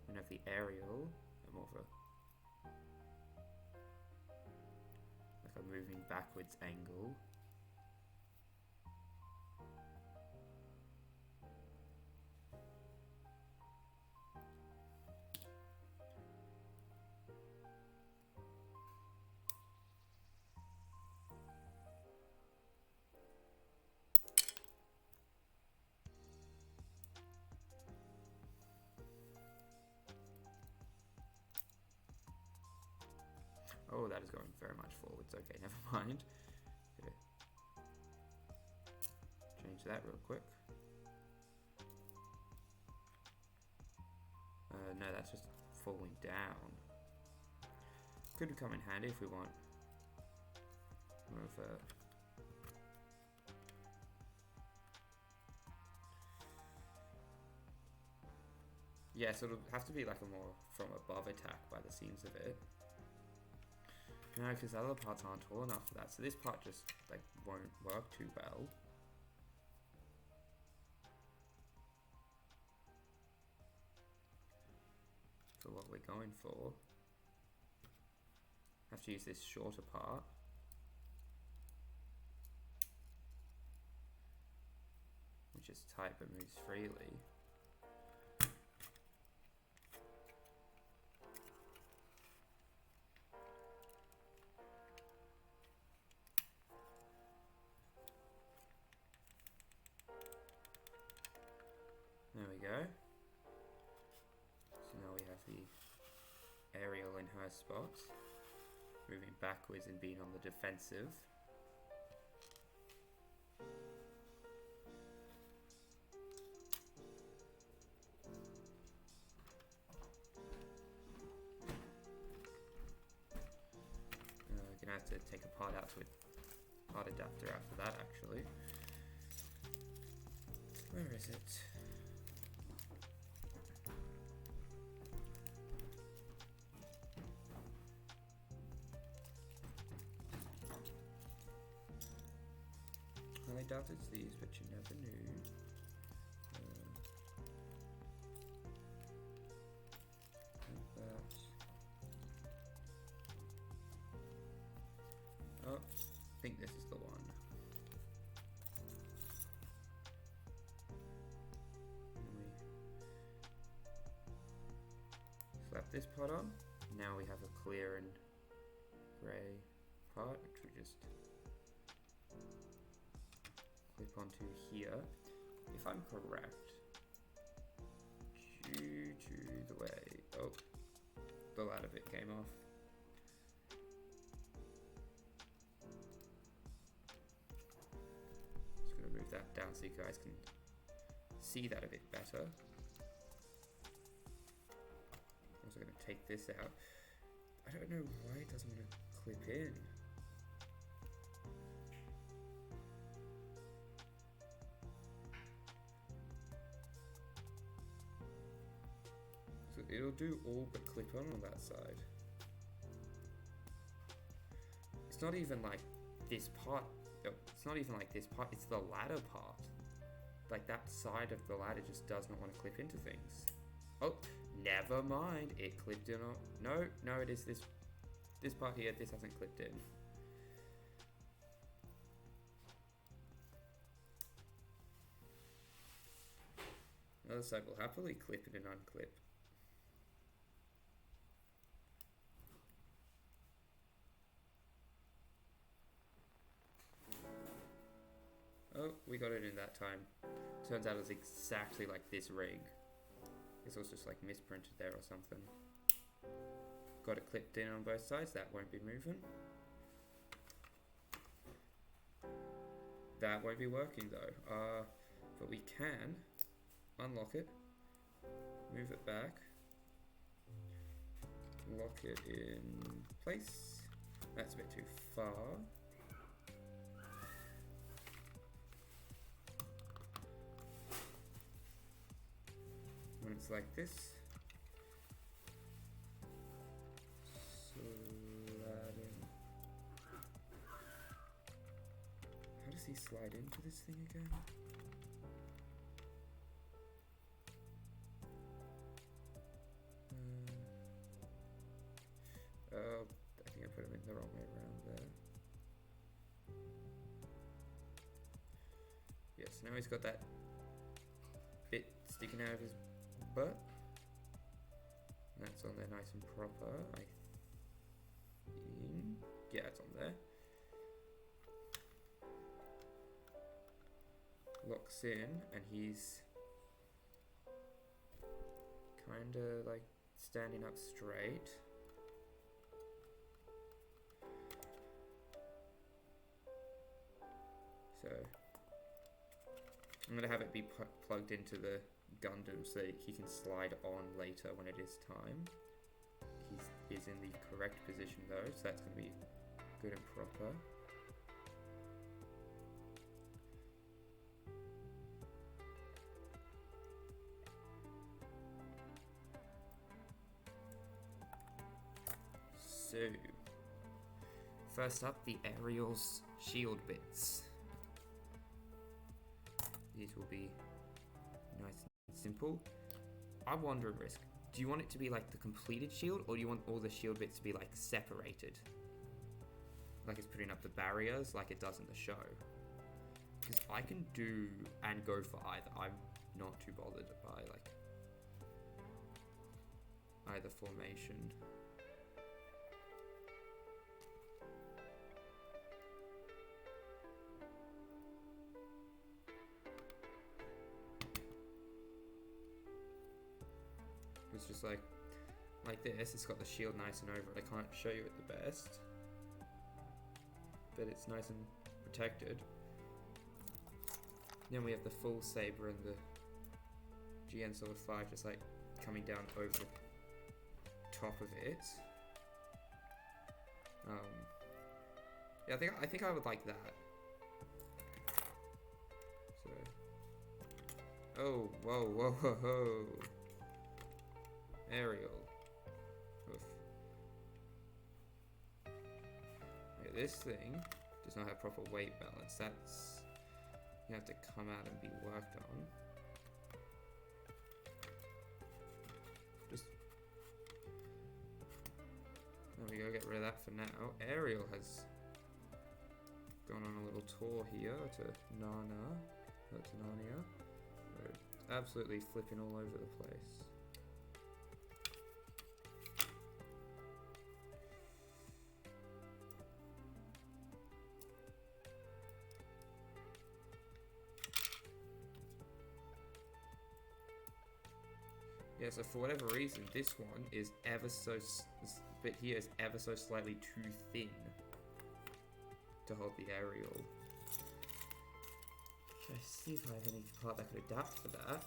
And have the aerial, more of a moving backwards angle. Oh, that is going very much forwards. Okay, never mind. Okay. Change that real quick. No, that's just falling down. Could come in handy if we want more of a... Yeah, so it'll have to be like a more from above attack by the seams of it. No, because other parts aren't tall enough for that. So this part just like won't work too well. For what we're going for. Have to use this shorter part. Which is tight but moves freely. There we go. So now we have the aerial in her spot, moving backwards and being on the defensive. Gonna have to take a part out to a part adapter after that, actually. Where is it? Well, I doubt it's these, but you never knew. Like that. Oh, I think this is the one. Slap this part on. Now we have a clear and grey part, which we just clip onto here. If I'm correct, due to the way, oh, the ladder bit came off. Just gonna move that down so you guys can see that a bit better. Also going to take this out. I don't know why it doesn't want to clip in. So it'll do all but clip on that side. It's not even like this part. It's not even like this part. It's the ladder part. Like that side of the ladder just does not want to clip into things. Oh. Never mind, it clipped in on... No, it is this part here, this hasn't clipped in. The other side will happily clip in and unclip. Oh, we got it in that time. Turns out it was exactly like this rig. This was just like misprinted there or something. Got it clipped in on both sides, that won't be moving. That won't be working though. But we can unlock it, move it back, lock it in place. That's a bit too far. When it's like this, slide in. How does he slide into this thing again? Oh, I think I put him in the wrong way around there. Yes, now he's got that bit sticking out of his butt. That's on there nice and proper, I think. Yeah, it's on there. Locks in, and he's kinda like standing up straight. So I'm gonna have it be plugged into the Gundam so that he can slide on later when it is time. He is in the correct position though, so that's going to be good and proper. So First up, the aerial's shield bits. These will be nice and simple. I wonder at risk. Do you want it to be like the completed shield, or do you want all the shield bits to be like separated? Like it's putting up the barriers like it does in the show. Because I can do and go for either. I'm not too bothered by like either formation. It's just like this. It's got the shield nice and over it. I can't show you it the best, but it's nice and protected. Then we have the full saber and the GN Sword 5 just like coming down over the top of it. Yeah, I think I would like that. So, oh, whoa, whoa, whoa, whoa. Aerial. Oof. Yeah, this thing does not have proper weight balance. That's, you have to come out and be worked on. Just, there we go, get rid of that for now. Aerial has gone on a little tour here to Narnia. We're absolutely flipping all over the place. Yeah, so for whatever reason, this one is this bit here is ever so slightly too thin to hold the aerial. Should I see if I have any part that could adapt for that?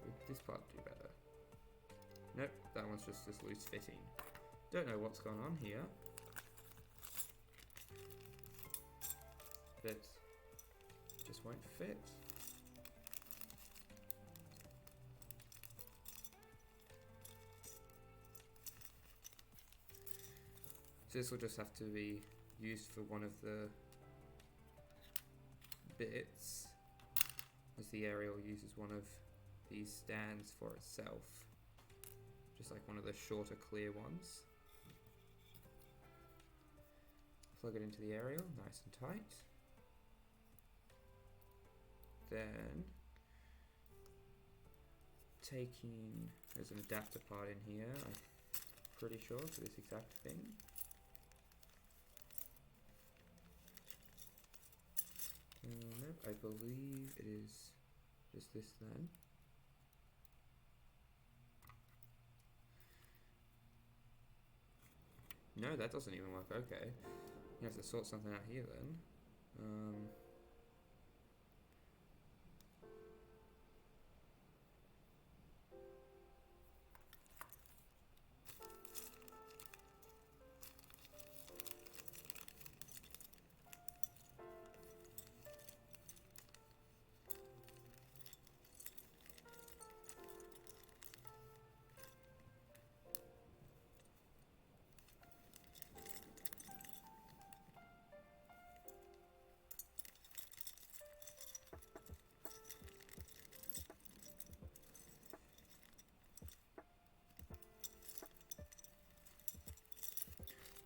Would this part do better? Nope, that one's just this loose fitting. Don't know what's going on here, but just won't fit. So this will just have to be used for one of the bits, as the aerial uses one of these stands for itself, just like one of the shorter clear ones. Plug it into the aerial, nice and tight. Then, there's an adapter part in here, I'm pretty sure, for this exact thing. Nope, I believe it is just this then. No, that doesn't even work, okay. You have to sort something out here then.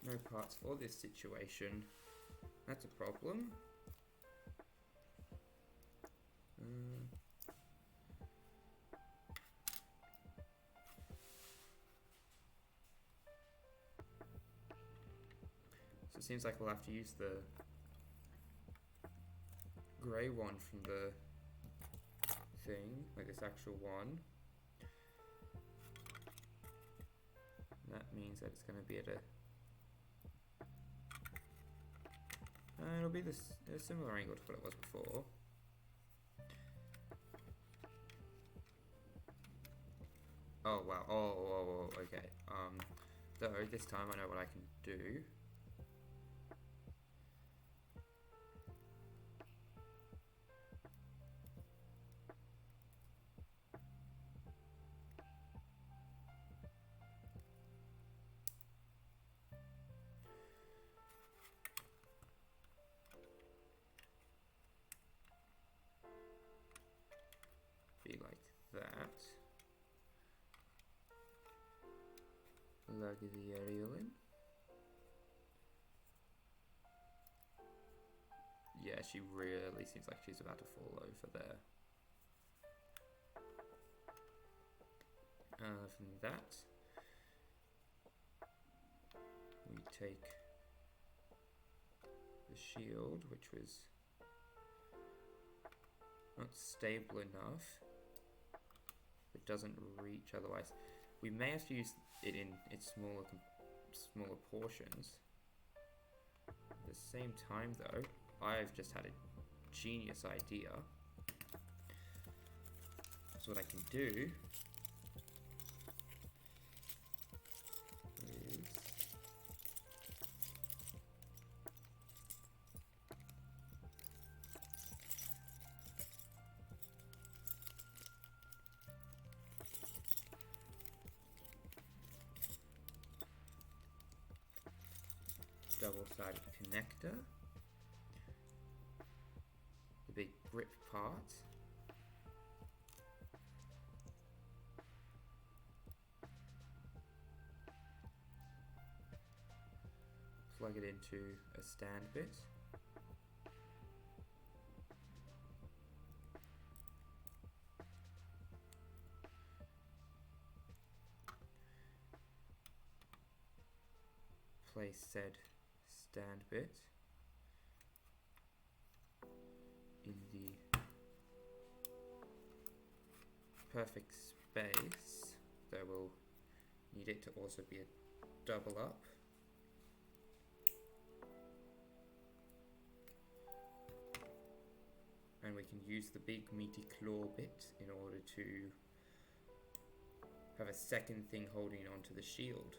No parts for this situation. That's a problem. So it seems like we'll have to use the grey one from the thing, like this actual one. That means that it's going to be at a it'll be a similar angle to what it was before. Oh wow, oh, okay. Though this time I know what I can do. Plug the aerial in. Yeah, she really seems like she's about to fall over there. From that, we take the shield, which was not stable enough. It doesn't reach otherwise. We may have to use it in its smaller portions. At the same time though, I've just had a genius idea. So what I can do is double-sided connector, the big grip part, plug it into a stand bit, place said stand bit in the perfect space, though we'll need it to also be a double up. And we can use the big meaty claw bit in order to have a second thing holding onto the shield.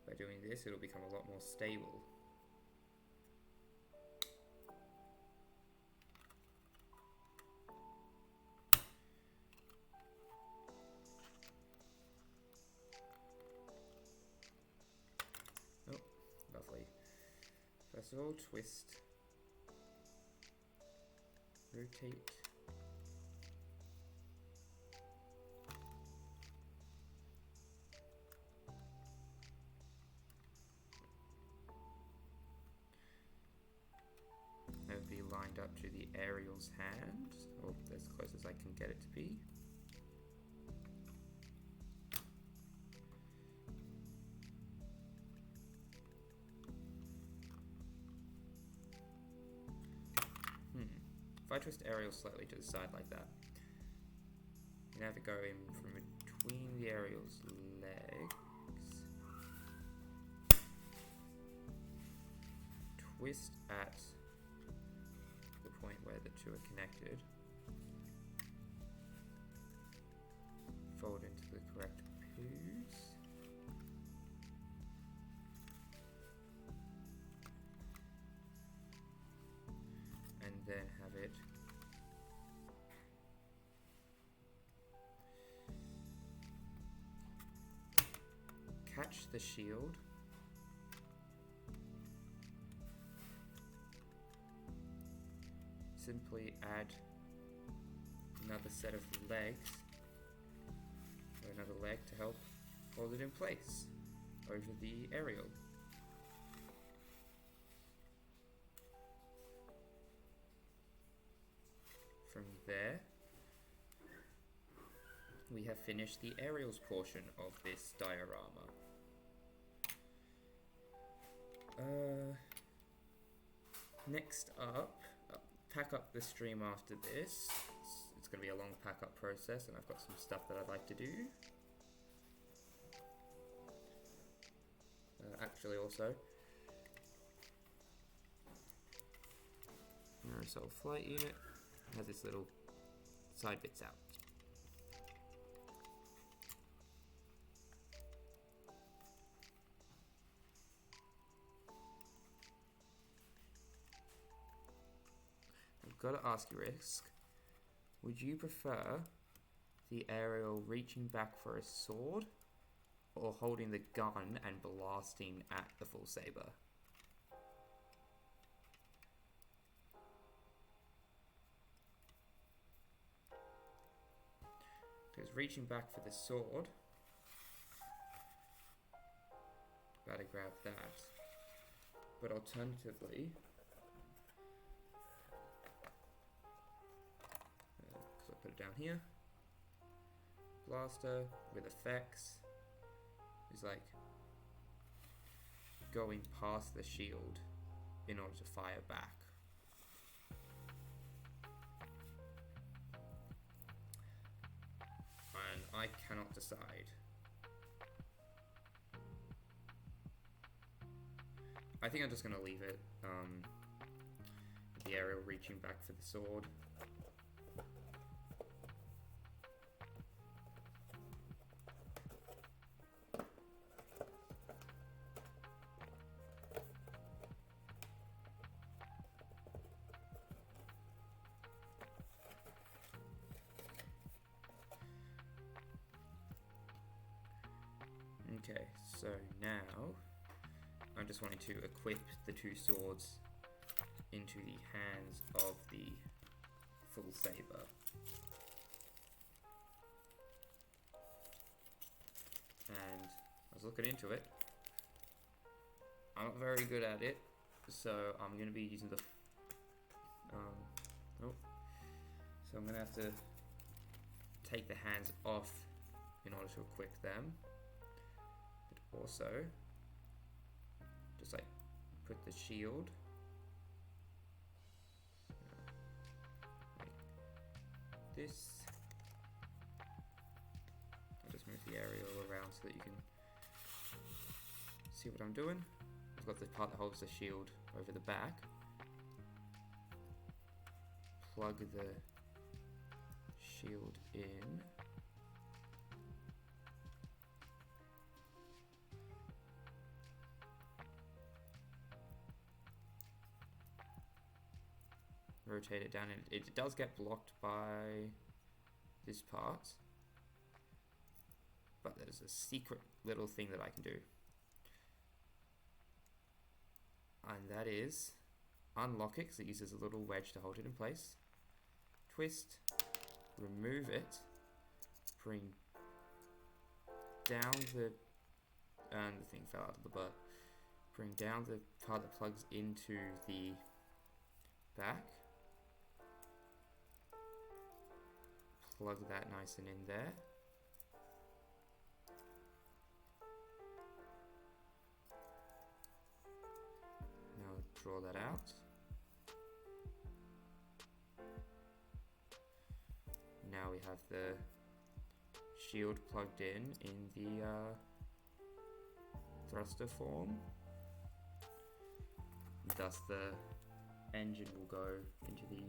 By doing this, it'll become a lot more stable. Oh, lovely. First of all, twist, rotate, it'll be lined up to the aerial's hand, or as close as I can get it to be. If I twist aerial slightly to the side like that, you can have it go in from between the aerial's legs, twist at the point where the two are connected, fold into the correct pose, and then have it catch the shield, simply add another set of legs, or another leg to help hold it in place over the aerial. From there, we have finished the aerials portion of this diorama. Next up, pack up the stream after this. It's going to be a long pack up process, and I've got some stuff that I'd like to do. Actually also, Aerosol flight unit has its little side bits out. I've got to ask you, Risk, would you prefer the aerial reaching back for a sword or holding the gun and blasting at the full saber? Because reaching back for the sword Gotta grab that. But alternatively, so I put it down here. Blaster with effects is like going past the shield in order to fire back. And I cannot decide. I think I'm just going to leave it, the aerial reaching back for the sword. Okay, so now I'm just wanting to equip the two swords into the hands of the full saber. And I was looking into it. I'm not very good at it, so I'm going to be using the... So I'm going to have to take the hands off in order to equip them. But also, just like put the shield like this. I'll just move the aerial around so that you can see what I'm doing. I've got the part that holds the shield over the back. Plug the shield in. Rotate it down, and it does get blocked by this part, but there's a secret little thing that I can do, and that is unlock it, because it uses a little wedge to hold it in place, twist, remove it, bring down the, and the thing fell out of the butt, bring down the part that plugs into the back, plug that nice and in there. Now draw that out. Now we have the shield plugged in the thruster form. Thus the engine will go into the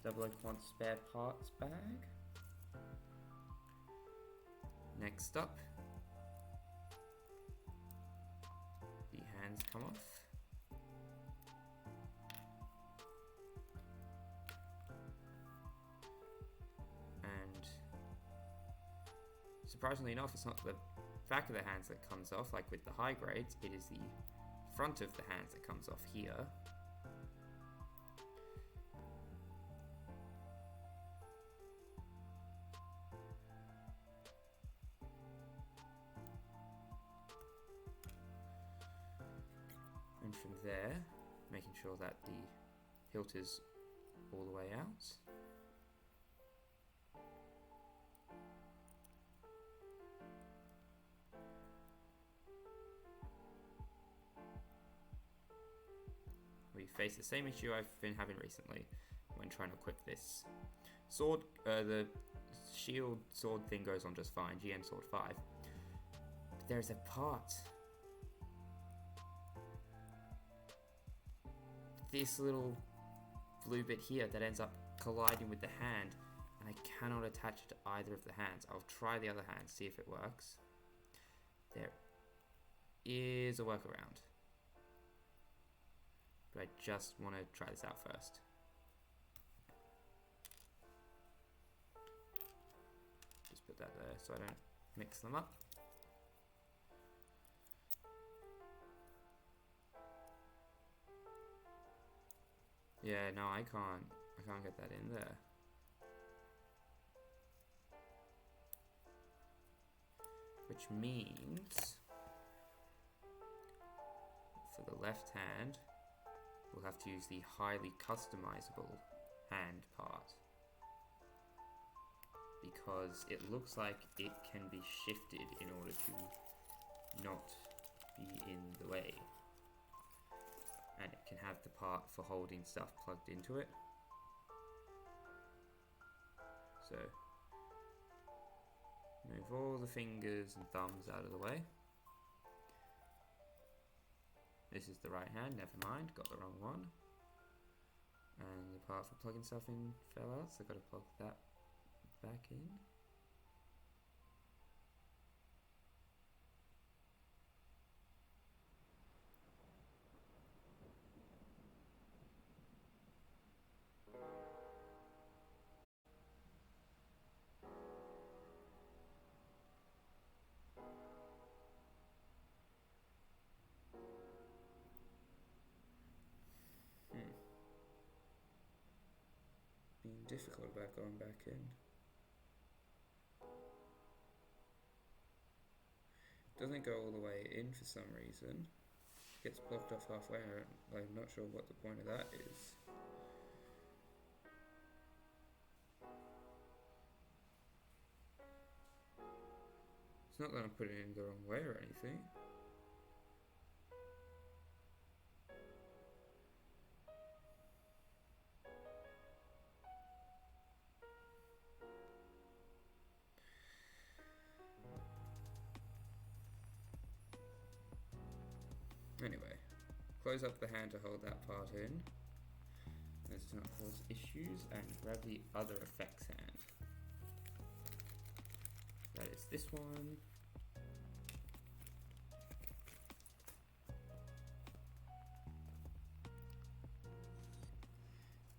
double quant spare parts bag. Next up, the hands come off. And surprisingly enough, it's not the back of the hands that comes off like with the high grades, it is the front of the hands that comes off here. And from there, making sure that the hilt is all the way out. We face the same issue I've been having recently when trying to equip this sword. The shield sword thing goes on just fine, GN sword 5. But there's a part, this little blue bit here, that ends up colliding with the hand, and I cannot attach it to either of the hands. I'll try the other hand, see if it works. There is a workaround, but I just want to try this out first. Just put that there so I don't mix them up. Yeah, no, I can't get that in there. Which means for the left hand, we'll have to use the highly customizable hand part, because it looks like it can be shifted in order to not be in the way. And it can have the part for holding stuff plugged into it. So, move all the fingers and thumbs out of the way. This is the right hand, never mind, got the wrong one. And the part for plugging stuff in fell out, so I've got to plug that back in. Being difficult about going back in. Doesn't go all the way in for some reason. Gets blocked off halfway. I'm not sure what the point of that is. It's not that I'm putting it in the wrong way or anything. Anyway, close up the hand to hold that part in. This does not cause issues, and grab the other effects hand. That is this one.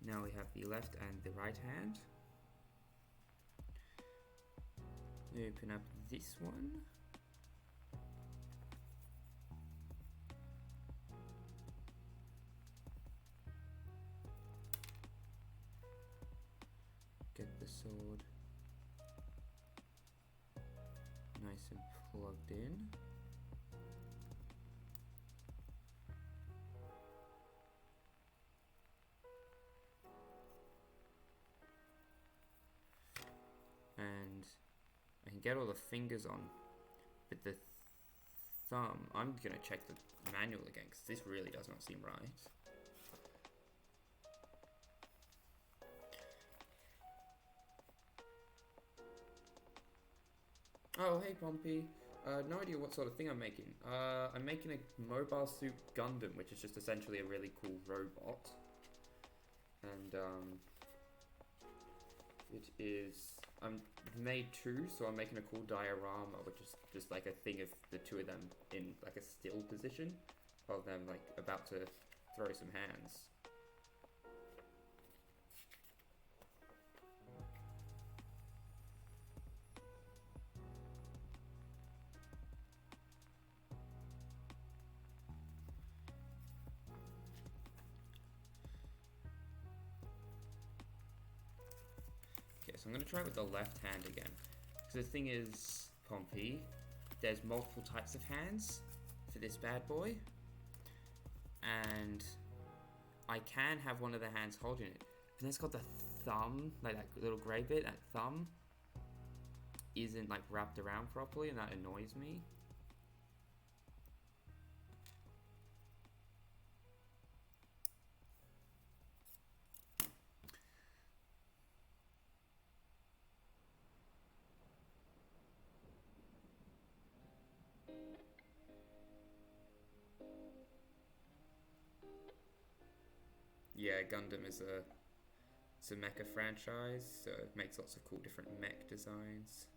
Now we have the left and the right hand. Open up this one. Get the sword nice and plugged in. And I can get all the fingers on, but the thumb, I'm gonna check the manual again because this really does not seem right. Oh, hey Pompey. No idea what sort of thing I'm making. I'm making a mobile suit Gundam, which is just essentially a really cool robot. And, it is... I'm made two, so I'm making a cool diorama, which is just like a thing of the two of them in like a still position of them like about to throw some hands. Okay, so I'm going to try it with the left hand again. Because the thing is, Pompey, there's multiple types of hands for this bad boy. And I can have one of the hands holding it. But then it's got the thumb, like that little grey bit, that thumb isn't like wrapped around properly, and that annoys me. Yeah, Gundam is it's a mecha franchise, so it makes lots of cool different mech designs.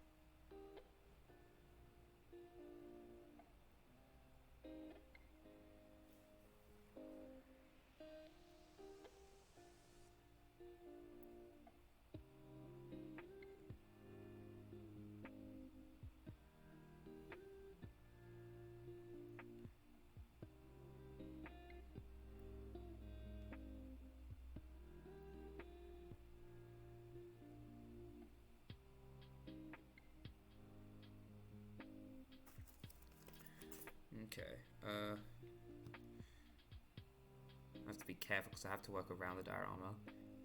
Okay, have to be careful because I have to work around the diorama,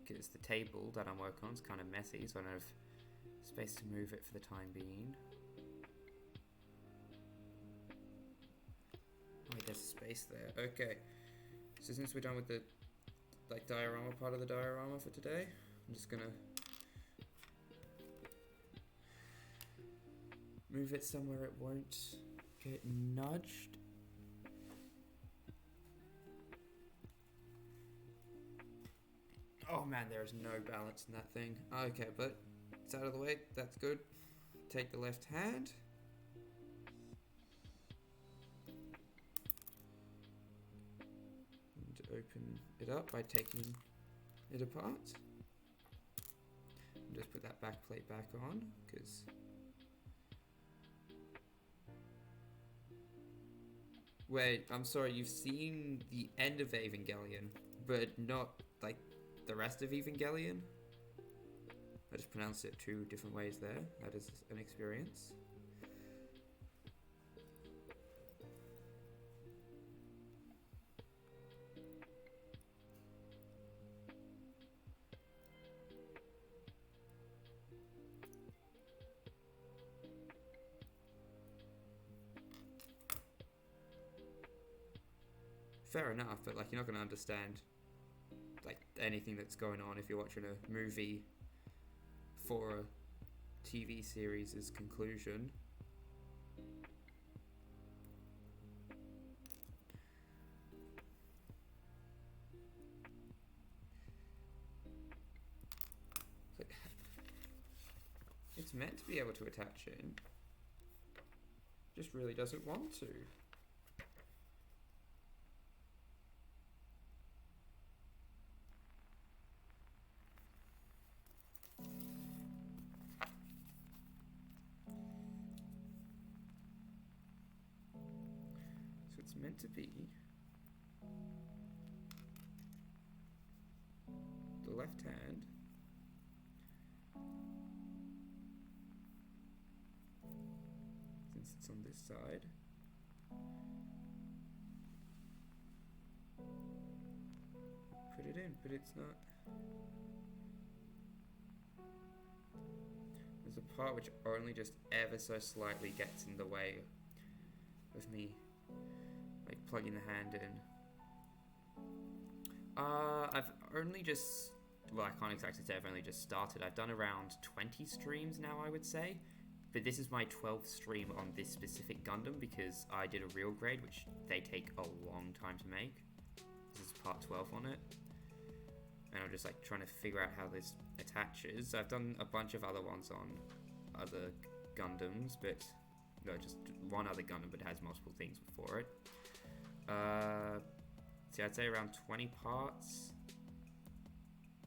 because the table that I'm working on is kind of messy, so I don't have space to move it for the time being. Oh, wait, there's space there. Okay, so since we're done with the diorama part of the diorama for today, I'm just gonna move it somewhere it won't get nudged. Oh man, there is no balance in that thing. Okay, but it's out of the way. That's good. Take the left hand. And open it up by taking it apart. And just put that back plate back on, because wait, I'm sorry, you've seen the end of Evangelion, but not like the rest of Evangelion? I just pronounced it two different ways there. That is an experience. Fair enough, but like you're not going to understand like anything that's going on if you're watching a movie for a TV series' conclusion. It's meant to be able to attach in, just really doesn't want to. So it's meant to be the left hand since it's on this side. Put it in, but it's not. There's a part which only just ever so slightly gets in the way of me like plugging the hand in. I've only just, well, I can't exactly say I've only just started. I've done around 20 streams now, I would say. But this is my 12th stream on this specific Gundam because I did a real grade, which they take a long time to make. This is part 12 on it. And I'm just like trying to figure out how this attaches. I've done a bunch of other ones on other Gundams, but no, just one other Gundam, but it has multiple things before it. See, I'd say around 20 parts,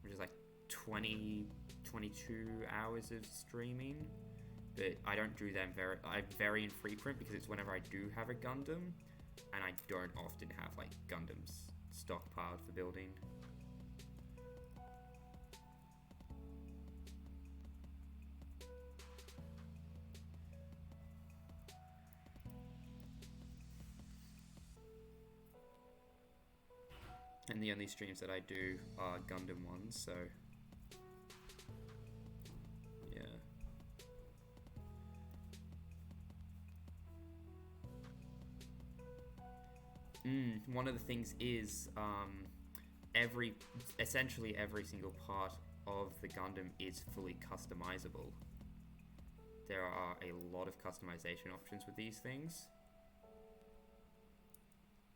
which is like 22 hours of streaming. But I don't do them I'm very infrequent because it's whenever I do have a Gundam, and I don't often have like Gundams stockpiled for building. And the only streams that I do are Gundam ones, so yeah. One of the things is essentially every single part of the Gundam is fully customizable. There are a lot of customization options with these things.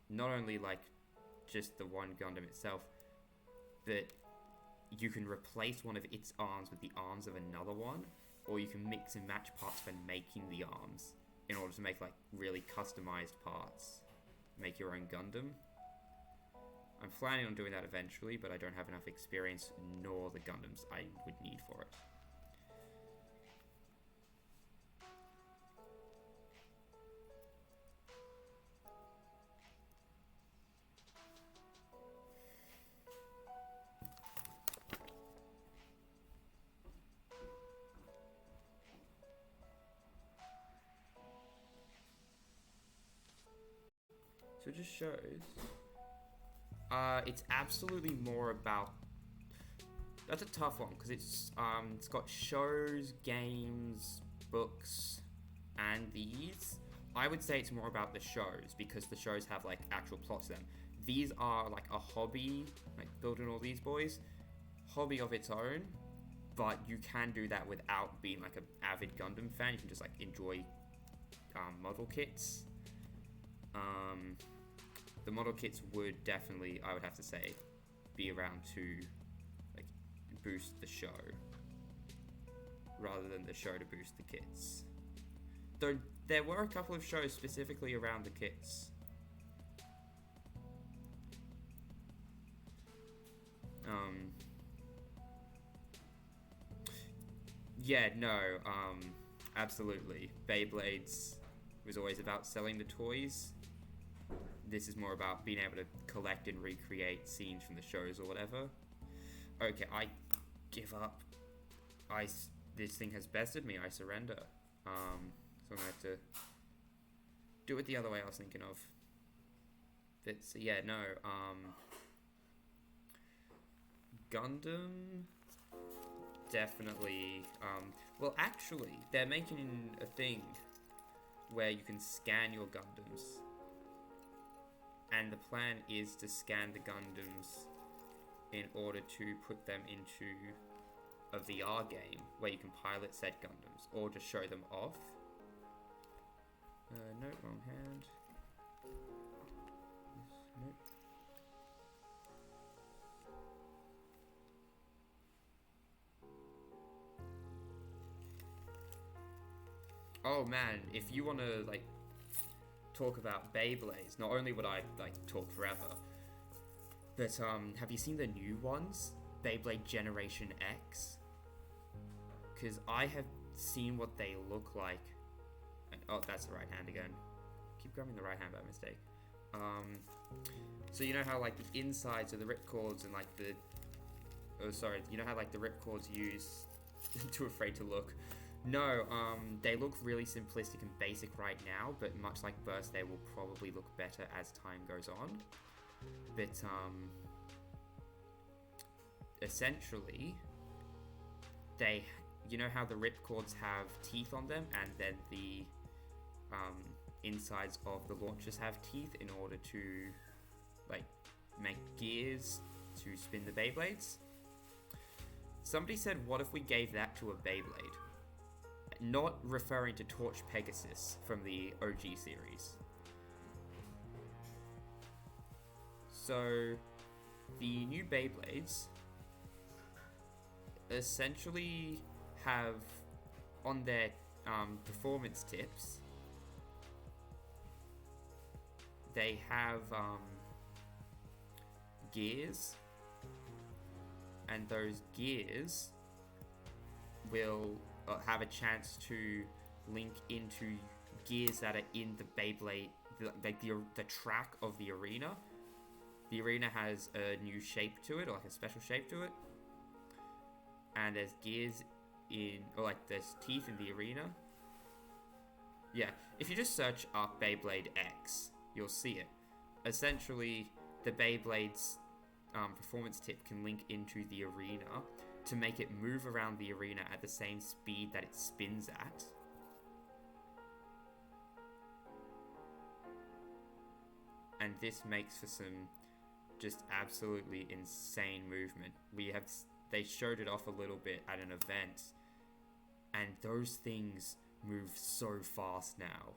Not only like just the one Gundam itself, but you can replace one of its arms with the arms of another one, or you can mix and match parts for making the arms in order to make like really customized parts. Make your own Gundam. I'm planning on doing that eventually, but I don't have enough experience nor the Gundams I would need for it. So it just shows It's absolutely more about... That's a tough one, because it's got shows, games, books, and these. I would say it's more about the shows, because the shows have, like, actual plots to them. These are, like, a hobby, like, building all these boys. Hobby of its own, but you can do that without being, like, an avid Gundam fan. You can just, like, enjoy model kits. The model kits would definitely, I would have to say, be around to, like, boost the show, rather than the show to boost the kits. Though there were a couple of shows specifically around the kits. Yeah, no, absolutely. Beyblades was always about selling the toys. This is more about being able to collect and recreate scenes from the shows or whatever. Okay, I give up. This thing has bested me. I surrender. So I'm gonna have to do it the other way I was thinking of. But so yeah, no. Gundam, definitely. Well, actually, they're making a thing where you can scan your Gundams. And the plan is to scan the Gundams in order to put them into a VR game where you can pilot said Gundams or just show them off. No, wrong hand. Nope. Oh man, if you want to like talk about Beyblades, not only would I like talk forever, but have you seen the new ones? Beyblade Generation X? Because I have seen what they look like. And, oh, that's the right hand again. Keep grabbing the right hand by mistake. So you know how like the insides of the ripcords and like the... Oh, sorry. You know how like the ripcords use... Too afraid to look. No, they look really simplistic and basic right now, but much like Burst, they will probably look better as time goes on. But, essentially, they, you know how the ripcords have teeth on them, and then the, insides of the launchers have teeth in order to, like, make gears to spin the Beyblades? Somebody said, what if we gave that to a Beyblade? Not referring to Torch Pegasus from the OG series. So, the new Beyblades essentially have on their performance tips, they have gears, and those gears will have a chance to link into gears that are in the Beyblade, the track of the arena. The arena has a new shape to it, or like a special shape to it. And there's gears in, or like there's teeth in the arena. Yeah, if you just search up Beyblade X, you'll see it. Essentially, the Beyblade's performance tip can link into the arena to make it move around the arena at the same speed that it spins at. And this makes for some just absolutely insane movement. They showed it off a little bit at an event, and those things move so fast now.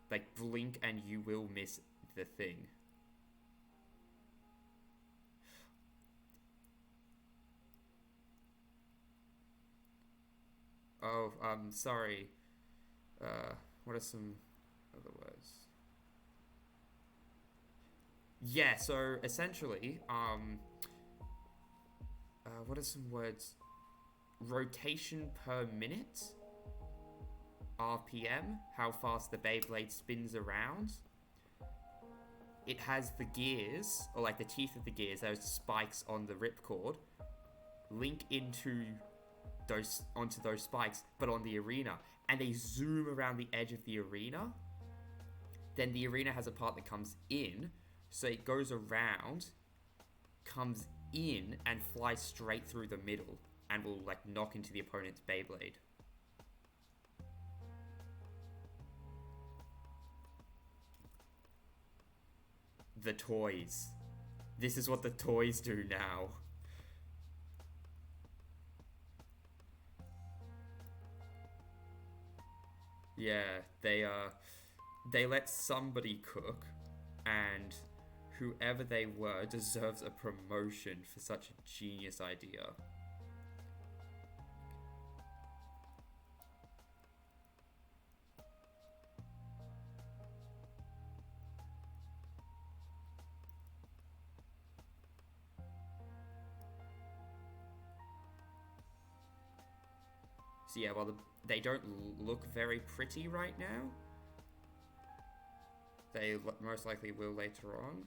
Like, blink and you will miss the thing. Oh, sorry. What are some other words? Yeah, so essentially, what are some words? Rotation per minute? RPM? How fast the Beyblade spins around? It has the gears, or like the teeth of the gears, those spikes on the ripcord, link onto those spikes, but on the arena, and they zoom around the edge of the arena. Then the arena has a part that comes in, So it goes around, comes in, and flies straight through the middle, and will like knock into the opponent's Beyblade. The toys. This is what the toys do now. Yeah, they let somebody cook, and whoever they were deserves a promotion for such a genius idea. So yeah, well, they don't look very pretty right now. They most likely will later on.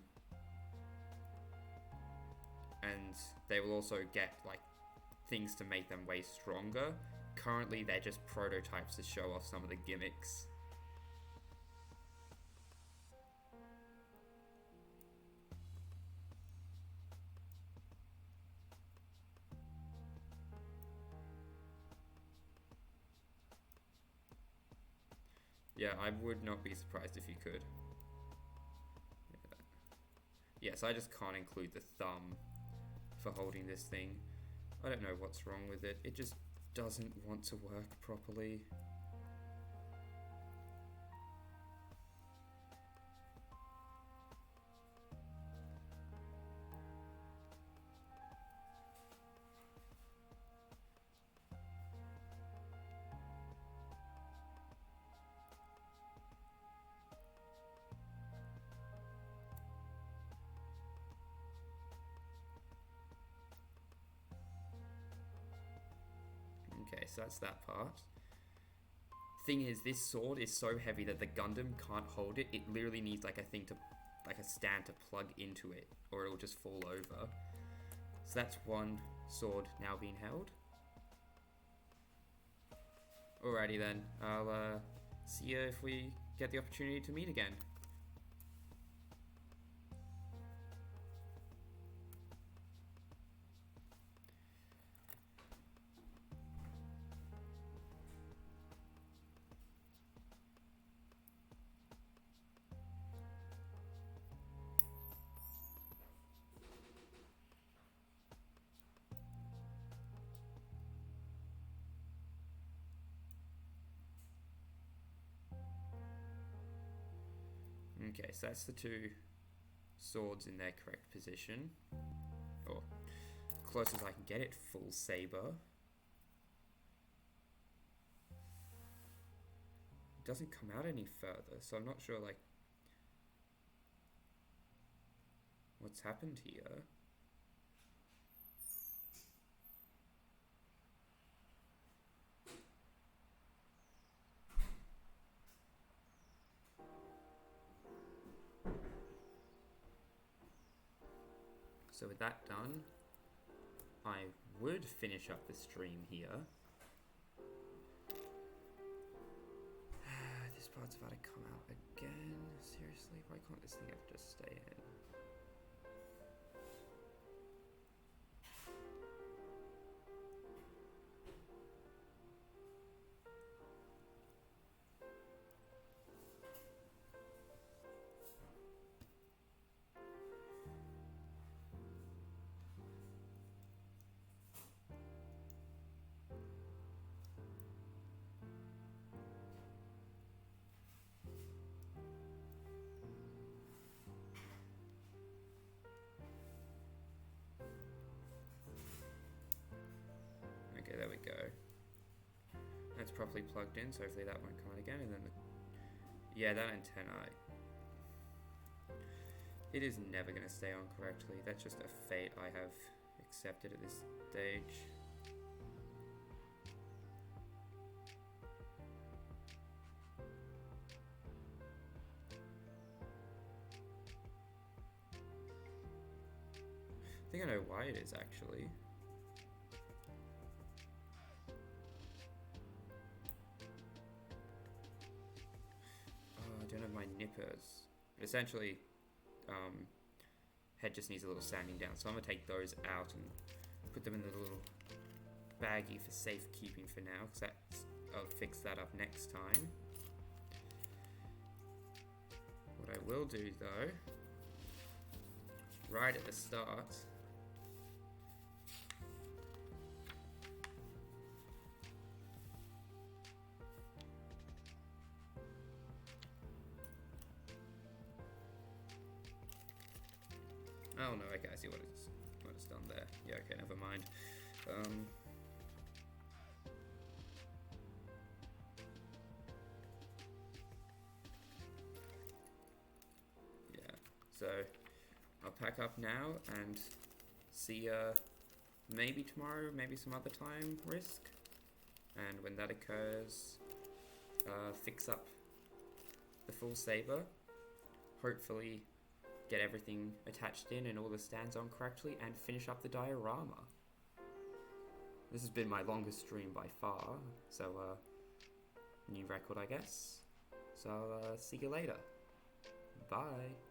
And they will also get, like, things to make them way stronger. Currently, they're just prototypes to show off some of the gimmicks. Yeah, I would not be surprised if you could. Yes, I just can't include the thumb for holding this thing. I don't know what's wrong with it. It just doesn't want to work properly. Okay, so that's that part. Thing is, this sword is so heavy that the Gundam can't hold it. It literally needs like a thing to, like a stand to plug into it, or it'll just fall over. So that's one sword now being held. Alrighty then, I'll see you if we get the opportunity to meet again. Okay, so that's the two swords in their correct position. Or close as I can get it, full saber. It doesn't come out any further, so I'm not sure like what's happened here. So with that done, I would finish up the stream here. This part's about to come out again. Seriously, why can't this thing ever just stay in? Okay, there we go. That's properly plugged in, so hopefully that won't come out again. And then, yeah, that antenna, it is never going to stay on correctly. That's just a fate I have accepted at this stage. I think I know why it is, actually. Oh, I don't have my nippers. But essentially, head just needs a little sanding down. So I'm going to take those out and put them in the little baggie for safekeeping for now, because I'll fix that up next time. What I will do though, right at the start, oh no, okay, I see what it's done there. Yeah, okay, never mind. Yeah, so I'll pack up now and see maybe tomorrow, maybe some other time, Risk. And when that occurs, fix up the full saber. Hopefully get everything attached in and all the stands on correctly, and finish up the diorama. This has been my longest stream by far, so new record I guess. So I'll see you later. Bye.